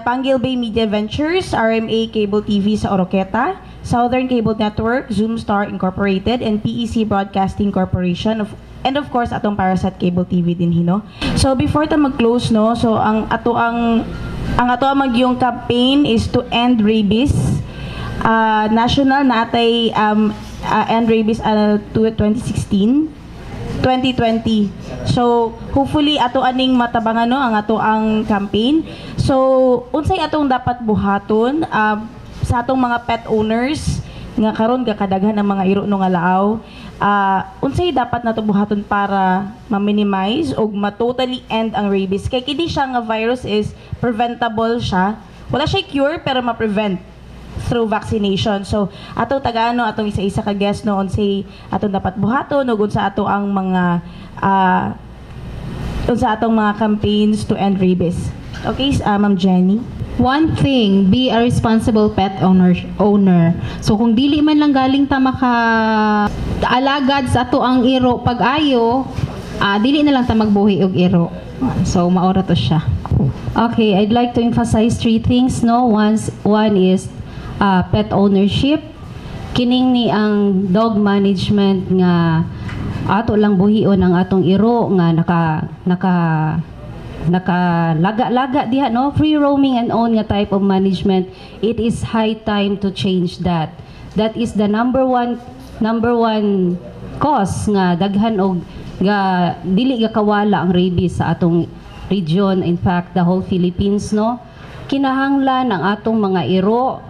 Speaker 11: Panggil Bay Media Ventures, RMA Cable TV sa Oroqueta, Southern Cable Network, Zoomstar Incorporated, and PEC Broadcasting Corporation, and of course atong Parasat Cable TV din hino. So before ta mag-close no, so ang ato ang magyong campaign is to end rabies. National natay end rabies 2016. 2020. So hopefully ato aning matabangan no ang ato ang campaign. So unsay atong dapat buhaton sa atong mga pet owners nga karon gakadaghan ang mga iro no nga laaw, unsay dapat nato buhaton para ma-minimize o ma-totally end ang rabies? Kay kini siya nga virus is preventable siya. Wala siya cure pero ma-prevent through vaccination. So atong tagaano atong isa-isa ka guest no unsay atong dapat buhaton ug unsa ato ang mga unsa atong mga campaigns to end rabies. Okay, Ma'am Jenny.
Speaker 2: One thing, be a responsible pet owner. So kung dili man lang galing ta maka-alagad sa ato ang iro pag-ayo, dili na lang ta magbuhi og iro. So maora to siya.
Speaker 13: Okay, I'd like to emphasize 3 things no. One is pet ownership. Kining ni ang dog management nga ato lang buhion ang atong iro nga nakalaga-laga diha, no? Free roaming and own nga type of management. It is high time to change that. That is the number one cause nga daghan og nga dili ga kawala ang rabies sa atong region, in fact the whole Philippines, no? Kinahanglan ang atong mga iro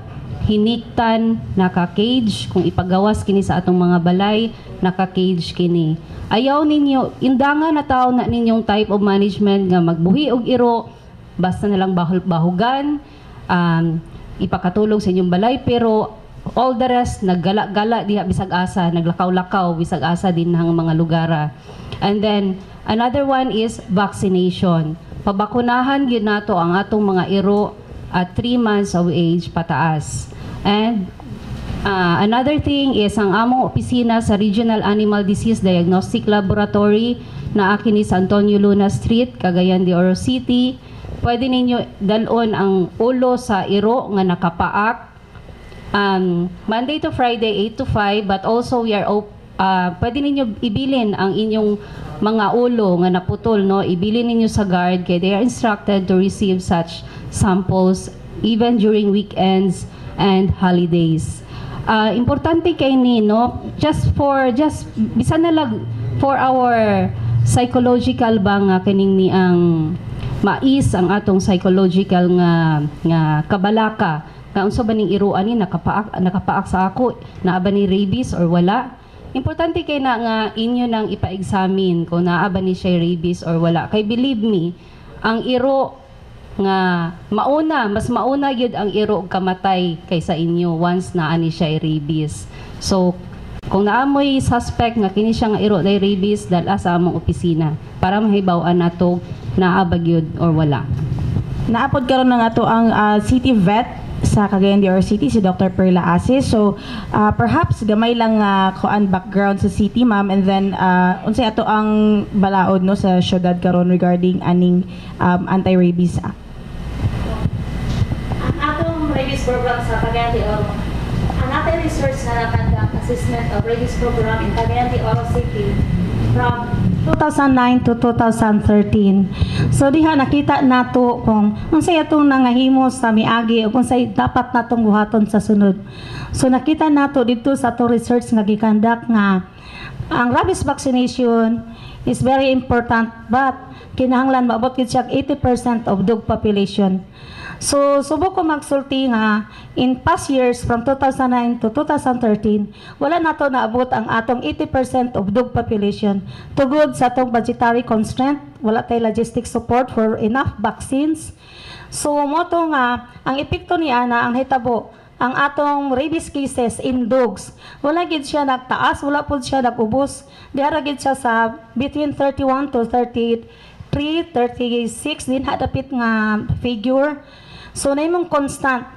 Speaker 13: hiniktan, naka-cage, kung ipagawas kini sa atong mga balay, naka-cage kini. Ayaw ninyo, indangan na tao na ninyong type of management nga magbuhi og iro, basta na lang bahugan, ipakatulog sa inyong balay, pero all the rest, naggala-gala diha bisag asa, naglakaw-lakaw bisag asa din ng mga lugara. And then, another one is vaccination. Pabakunahan gyud nato ang atong mga iro at 3 months of age pataas. And another thing is ang among opisina sa Regional Animal Disease Diagnostic Laboratory na kini sa Antonio Luna Street, Cagayan de Oro City. Pwede ninyo dalon ang ulo sa iro nga nakapaak. Monday to Friday 8 to 5, but also we are pwede ninyo ibilin ang inyong mga ulo nga naputol, no? Ibilin ninyo sa guard kaya they are instructed to receive such samples even during weekends and holidays. Importante kay ni, no? Just bisan na lang for our psychological ba nga kining ni ang mais ang atong psychological nga kabalaka. Kaunsa ba ning iruan ni nakapaak sa ako, naa ba ni rabies or wala? Importante kay na nga inyo nang ipa-examine kung naa ba ni siya rabies or wala. Kay believe me, ang iro nga mas mauna gyud ang iro og kamatay kaysa inyo once naa ni siya rabies. So kung naamoy suspect nga kini siya nga iro day rabies, dala sa among opisina para mahibaw-an nato naa ba gyud or wala.
Speaker 11: Naapod karon na nga to ang city vet sa Cagayan de Oro City, si Dr. Perla Asis. So perhaps gamay lang kuan background sa city, ma'am, and then unsay ato ang balaod, no, sa syudad karon regarding aning anti-rabies act.
Speaker 1: Ang atong rabies program sa Cagayan de Oro, ang ating research na conduct assessment of rabies program in Cagayan de Oro City from 2009 to 2013. So diha nakita nato kung unsay atong nangahimo sa miagi o unsay dapat natong buhaton sa sunod. So nakita nato dito sa atong research nga gikandak nga ang rabies vaccination is very important, but kinahanglan maabot gid siya 80% of dog population. So subok ko magsulti nga in past years from 2009 to 2013 wala nato naabot ang atong 80% of dog population tugod sa atong budgetary constraint, wala tay logistic support for enough vaccines. So mo to nga ang epekto niya na ang hitabo ang atong rabies cases in dogs wala gid siya nagtaas, wala pud siya nagubos, diara gid siya sa between 31 to 33, 36 din hadapit nga figure. So na imong constant.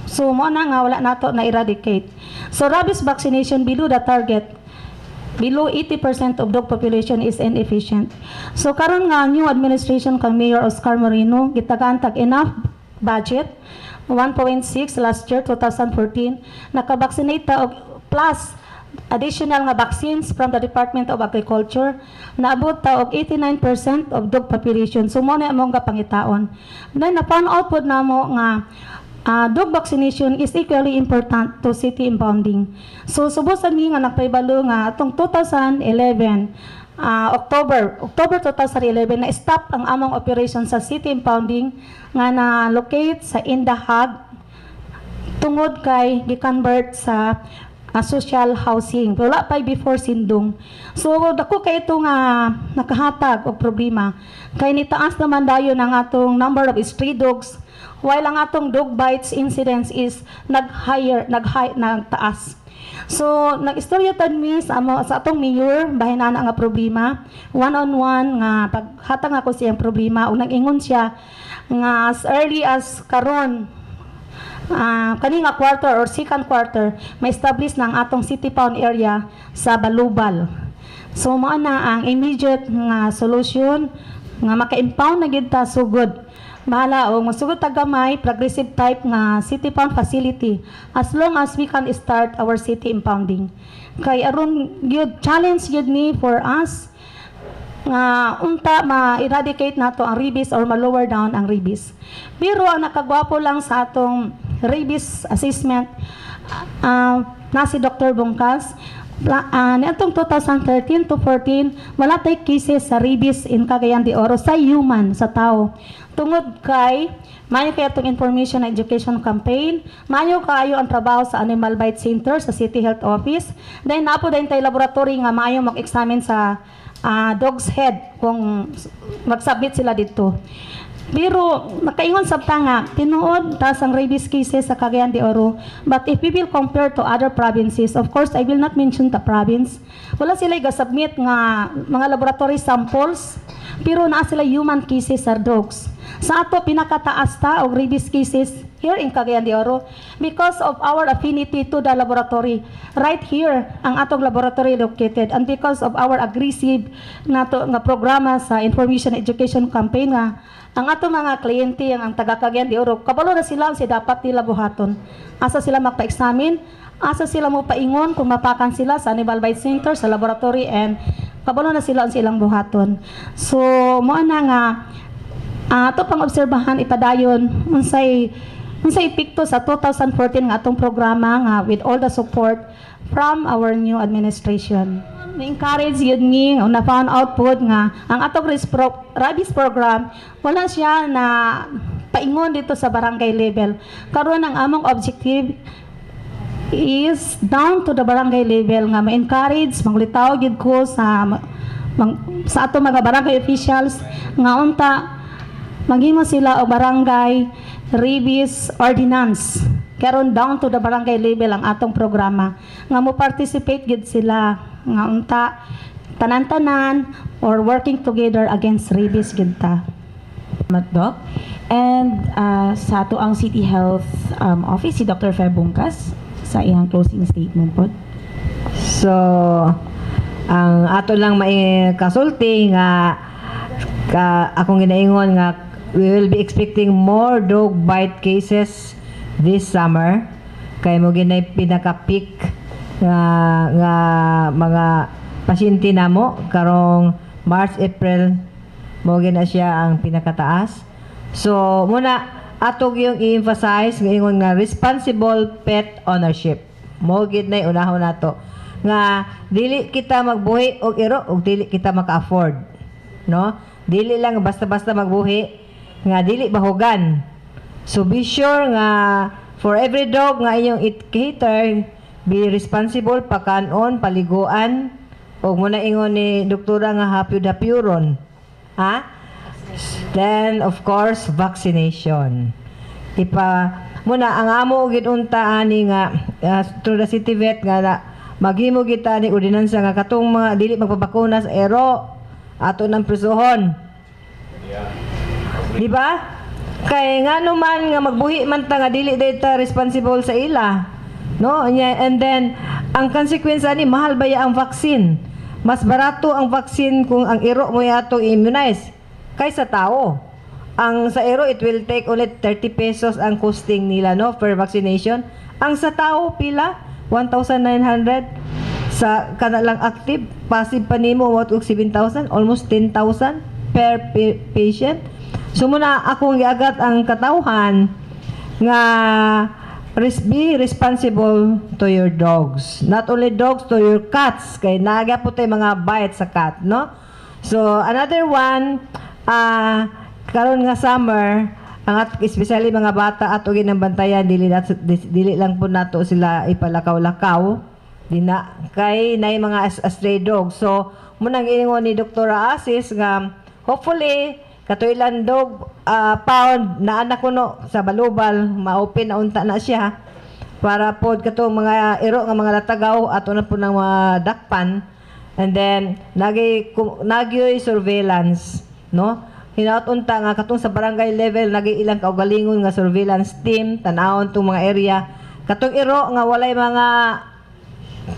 Speaker 1: So mo na nga wala nato na eradicate. So rabies vaccination below the target, below 80% of dog population is inefficient. So karon nga new administration kang Mayor Oscar Moreno gitagaan tag enough budget 1.6 last year 2014 nakavaccinate ta og plus additional nga vaccines from the Department of Agriculture, naabot ta og 89% of dog population. So mo na among kapangitaon. Then na-found out pod namo nga dog vaccination is equally important to city impounding. So subusan ni nga nagpaybalo nga atong 2011 October 2011 na stop ang among operation sa city impounding nga na locate sa Indahag tungod kay gi-convert sa social housing. Wala pa before Sindong. So dako kay ito nga nakahatag og problema. Kay nitaas naman dayon ang atong number of stray dogs while ang atong dog bites incidence is nagtaas. So nag-istorya tad mi sa atong mayor bahin na nga problema. One-on-one nga paghatag ako siyang problema ug nag-ingon siya nga as early as karon kani nga quarter or second quarter may establish ng atong city pound area sa Balubal. So mao na ang immediate nga solution nga maka-impound na gid ta sugod. Bahala o masugod ta gamay progressive type nga city pound facility as long as we can start our city impounding. Kay aron gyud challenge gyud ni for us nga unta ma-eradicate nato ang rabies or ma-lower down ang rabies. Pero ang nakagwapo lang sa atong rabies assessment na si Dr. Bungkas, niadtong 2013 to 14, wala tay cases sa rabies in Cagayan de Oro sa human, sa tao. Tungod kay mayo kay atong information and education campaign, mayo kayo ang trabaho sa Animal Bite Center sa City Health Office. Dahil napo din tay laboratory nga mayo mag-examine sa dog's head kung mag-submit sila dito. Pero nakaingon sabta nga tinuod tas ang rabies cases sa Cagayan de Oro, but if we will compare to other provinces, of course I will not mention the province, wala sila ga-submit nga mga laboratory samples, pero naa sila human cases sa dogs. Sa ato pinakataas ta og rabies cases here in Cagayan de Oro because of our affinity to the laboratory. Right here ang atong laboratory located, and because of our aggressive nga programa sa information education campaign nga ang atong mga kliyente ang taga Cagayan de Oro, kabalo na sila si dapat nila buhaton. Asa sila magpa-examine, asa sila mo paingon kung mapakan sila sa Animal Bite Center, sa laboratory, and kabalo na sila ang silang buhaton. So mo na nga ato pang obserbahan ipadayon unsay epekto sa 2014 nga atong programa nga with all the support from our new administration. Na-encourage yun ni, na-found out po nga ang atong rabies program wala siya na paingon dito sa barangay level. Karon ang among objective is down to the barangay level nga ma-encourage, manglitaw gid ko sa atong mga barangay officials nga unta maghimo sila og barangay rabies ordinance. Karon down to the barangay level ang atong programa nga mo participate gid sila nga unta tanan-tanan or working together against rabies gid ta.
Speaker 11: Doc. And sa ato ang City Health Office si Dr. Fer Bungkas sa iyang closing statement po.
Speaker 12: So ang ato lang kasulti nga akong ginaingon nga we will be expecting more dog bite cases this summer kay mo ginay pinaka-peak nga mga pasyente namo karong March, April mo gina siya ang pinakataas. So muna atog yung i-emphasize nga ingon nga responsible pet ownership. Mo gid nay unahon nato nga dili kita magbuhi og iro og dili kita maka-afford, no? Dili lang basta-basta magbuhi nga dili bahugan. So be sure nga for every dog nga inyong cater, be responsible pakanon, paliguan, o muna ingon ni doktora nga hapyud-hapyuron. Ha? Then of course vaccination. Muna ang amo gid unta ani nga to the city vet nga maghimo gid ta ni ordinansa nga katong mga dili magpabakuna sa ero ato nang prisuhon. Di ba? Kay nga naman nga magbuhi man ta nga dili data responsible sa ila. No? And then ang consequence ani mahal ba ang vaccine? Mas barato ang vaccine kung ang iro mo yato immunize kaysa tao. Ang sa iro it will take ulit 30 pesos ang costing nila no per vaccination. Ang sa tao pila 1,900 sa kanalang active passive pa nimo what 7,000 almost 10,000 per patient. So muna akong giagat ang katawhan nga be responsible to your dogs. Not only dogs, to your cats. Kay naga po tayo mga bite sa cat, no? So another one, karon nga summer, especially mga bata at ugin ng bantayan, dili lang po nato sila ipalakaw-lakaw. Kay na mga stray dogs. So muna giingon ni Dr. Asis nga hopefully katuilan dog pound na anak ko no sa balubal ma-open na unta na siya para pod kato mga iro nga mga latagaw ato na po ng mga dakpan, and then nagyoy surveillance no hinaut unta nga katong sa barangay level nagi ilang kaugalingon nga surveillance team tanawon tong mga area katong iro nga walay mga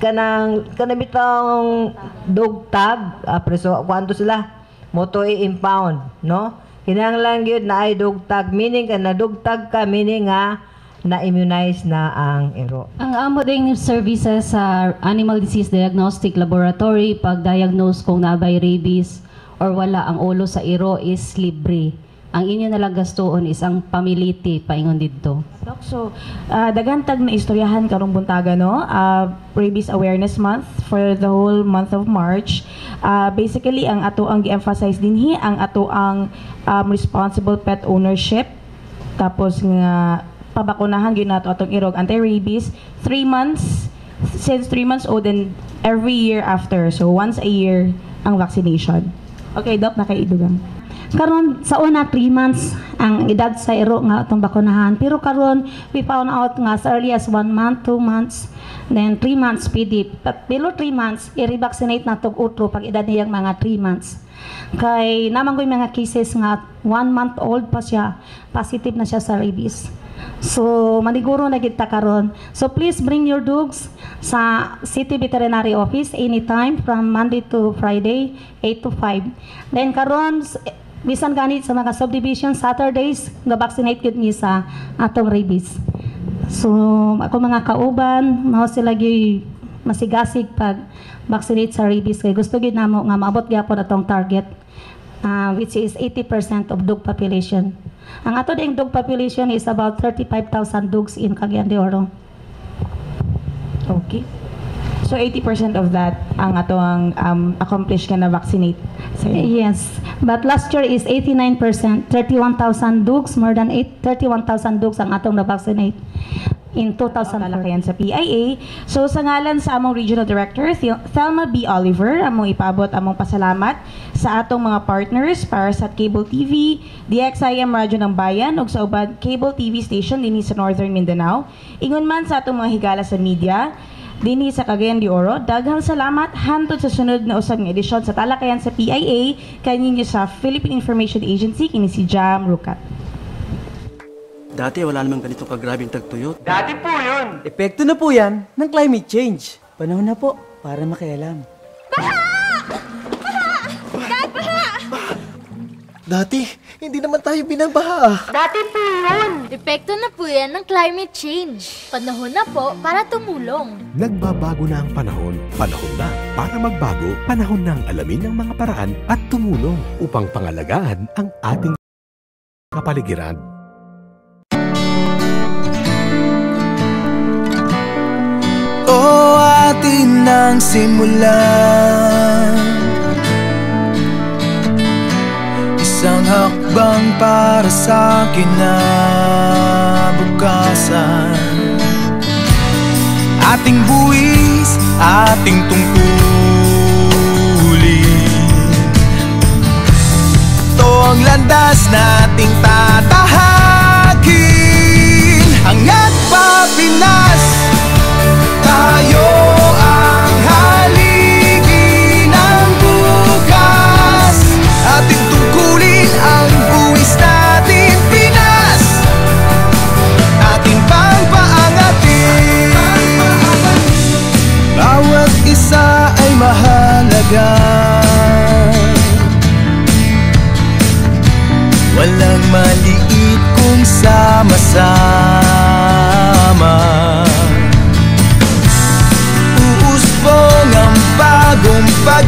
Speaker 12: kanang bitong dog tag preso kwanto sila moto i-impound, no? Kinahanglan gyud na ay dog tag, meaning na dog tag ka, meaning nga na-immunize na ang iro.
Speaker 13: Ang amo ding services sa Animal Disease Diagnostic Laboratory, pag-diagnose kung nabay rabies or wala ang ulo sa iro is libre. Ang inyo nalang gastuon is ang pamiliti paingon didto.
Speaker 11: Doc, so dagantag na istoryahan karong buntaga, no? Rabies Awareness Month for the whole month of March. Basically ang ato ang gi-emphasize dinhi ang ato ang responsible pet ownership. Tapos nga pabakunahan gyud nato atong irog anti-rabies 3 months since 3 months old and every year after. So once a year ang vaccination. Okay, Doc, nakaidugang.
Speaker 1: Karon sa una 3 months ang edad sa iro nga atong bakunahan, pero karon we found out nga as early as 1 month, 2 months, then 3 months pwede. But below 3 months i-revaccinate nato utro pag edad niyang mga 3 months. Kay naman ko mga cases nga 1 month old pa siya, positive na siya sa rabies. So maniguro na gid ta karon. So please bring your dogs sa City Veterinary Office anytime from Monday to Friday 8 to 5. Then karon bisan ganit sa mga subdivision Saturdays ga-vaccinate gid mi sa atong rabies. So ako mga kauban mao sila gyud masigasig pag vaccinate sa rabies kay gusto gid namo nga maabot gyapon atong target which is 80% of dog population. Ang ato ding dog population is about 35,000 dogs in Cagayan de Oro.
Speaker 11: Okay. So 80% of that ang ato ang accomplish ka na vaccinate.
Speaker 1: Yes, but last year is 89%, 31,000 dogs, more than 31,000 dogs ang atong na-vaccinate in 2000
Speaker 11: talakayan sa PIA. So sa ngalan sa among Regional Director, Thelma B. Oliver, among ipabot among pasalamat sa atong mga partners para sa Cable TV, DXIM Radyo ng Bayan ug sa ubang Cable TV station dinhi sa Northern Mindanao. Ingon man sa atong mga higala sa media dinhi sa Cagayan de Oro, daghang salamat hantod sa sunod na usab nga edisyon sa talakayan sa PIA kaninyo sa Philippine Information Agency kini si Jam Rucat.
Speaker 3: Dati wala namang ganitong kagrabing tagtuyot.
Speaker 8: Dati po yun.
Speaker 3: Epekto na po yan ng climate change. Panahon na po para makialam.
Speaker 4: Dati, hindi naman tayo binabaha.
Speaker 5: Dati po yun. Epekto na po yan ng climate change. Panahon na po para tumulong.
Speaker 6: Nagbabago na ang panahon. Panahon na para magbago. Panahon na ang alamin ng mga paraan at tumulong upang pangalagaan ang ating kapaligiran.
Speaker 22: O atin nang simulan, isang hakbang para sa kinabukasan. Ating buwis, ating tungkulin. Ito ang landas nating tatahakin. Angat pa Pinas, tayo ang haligi ng bukas. Ating tungkulin ang buwis natin Pinas. Ating pang-paangatin. Bawat isa ay mahalaga. Walang maliit kung sama-sama. Uusbong ang bagong pag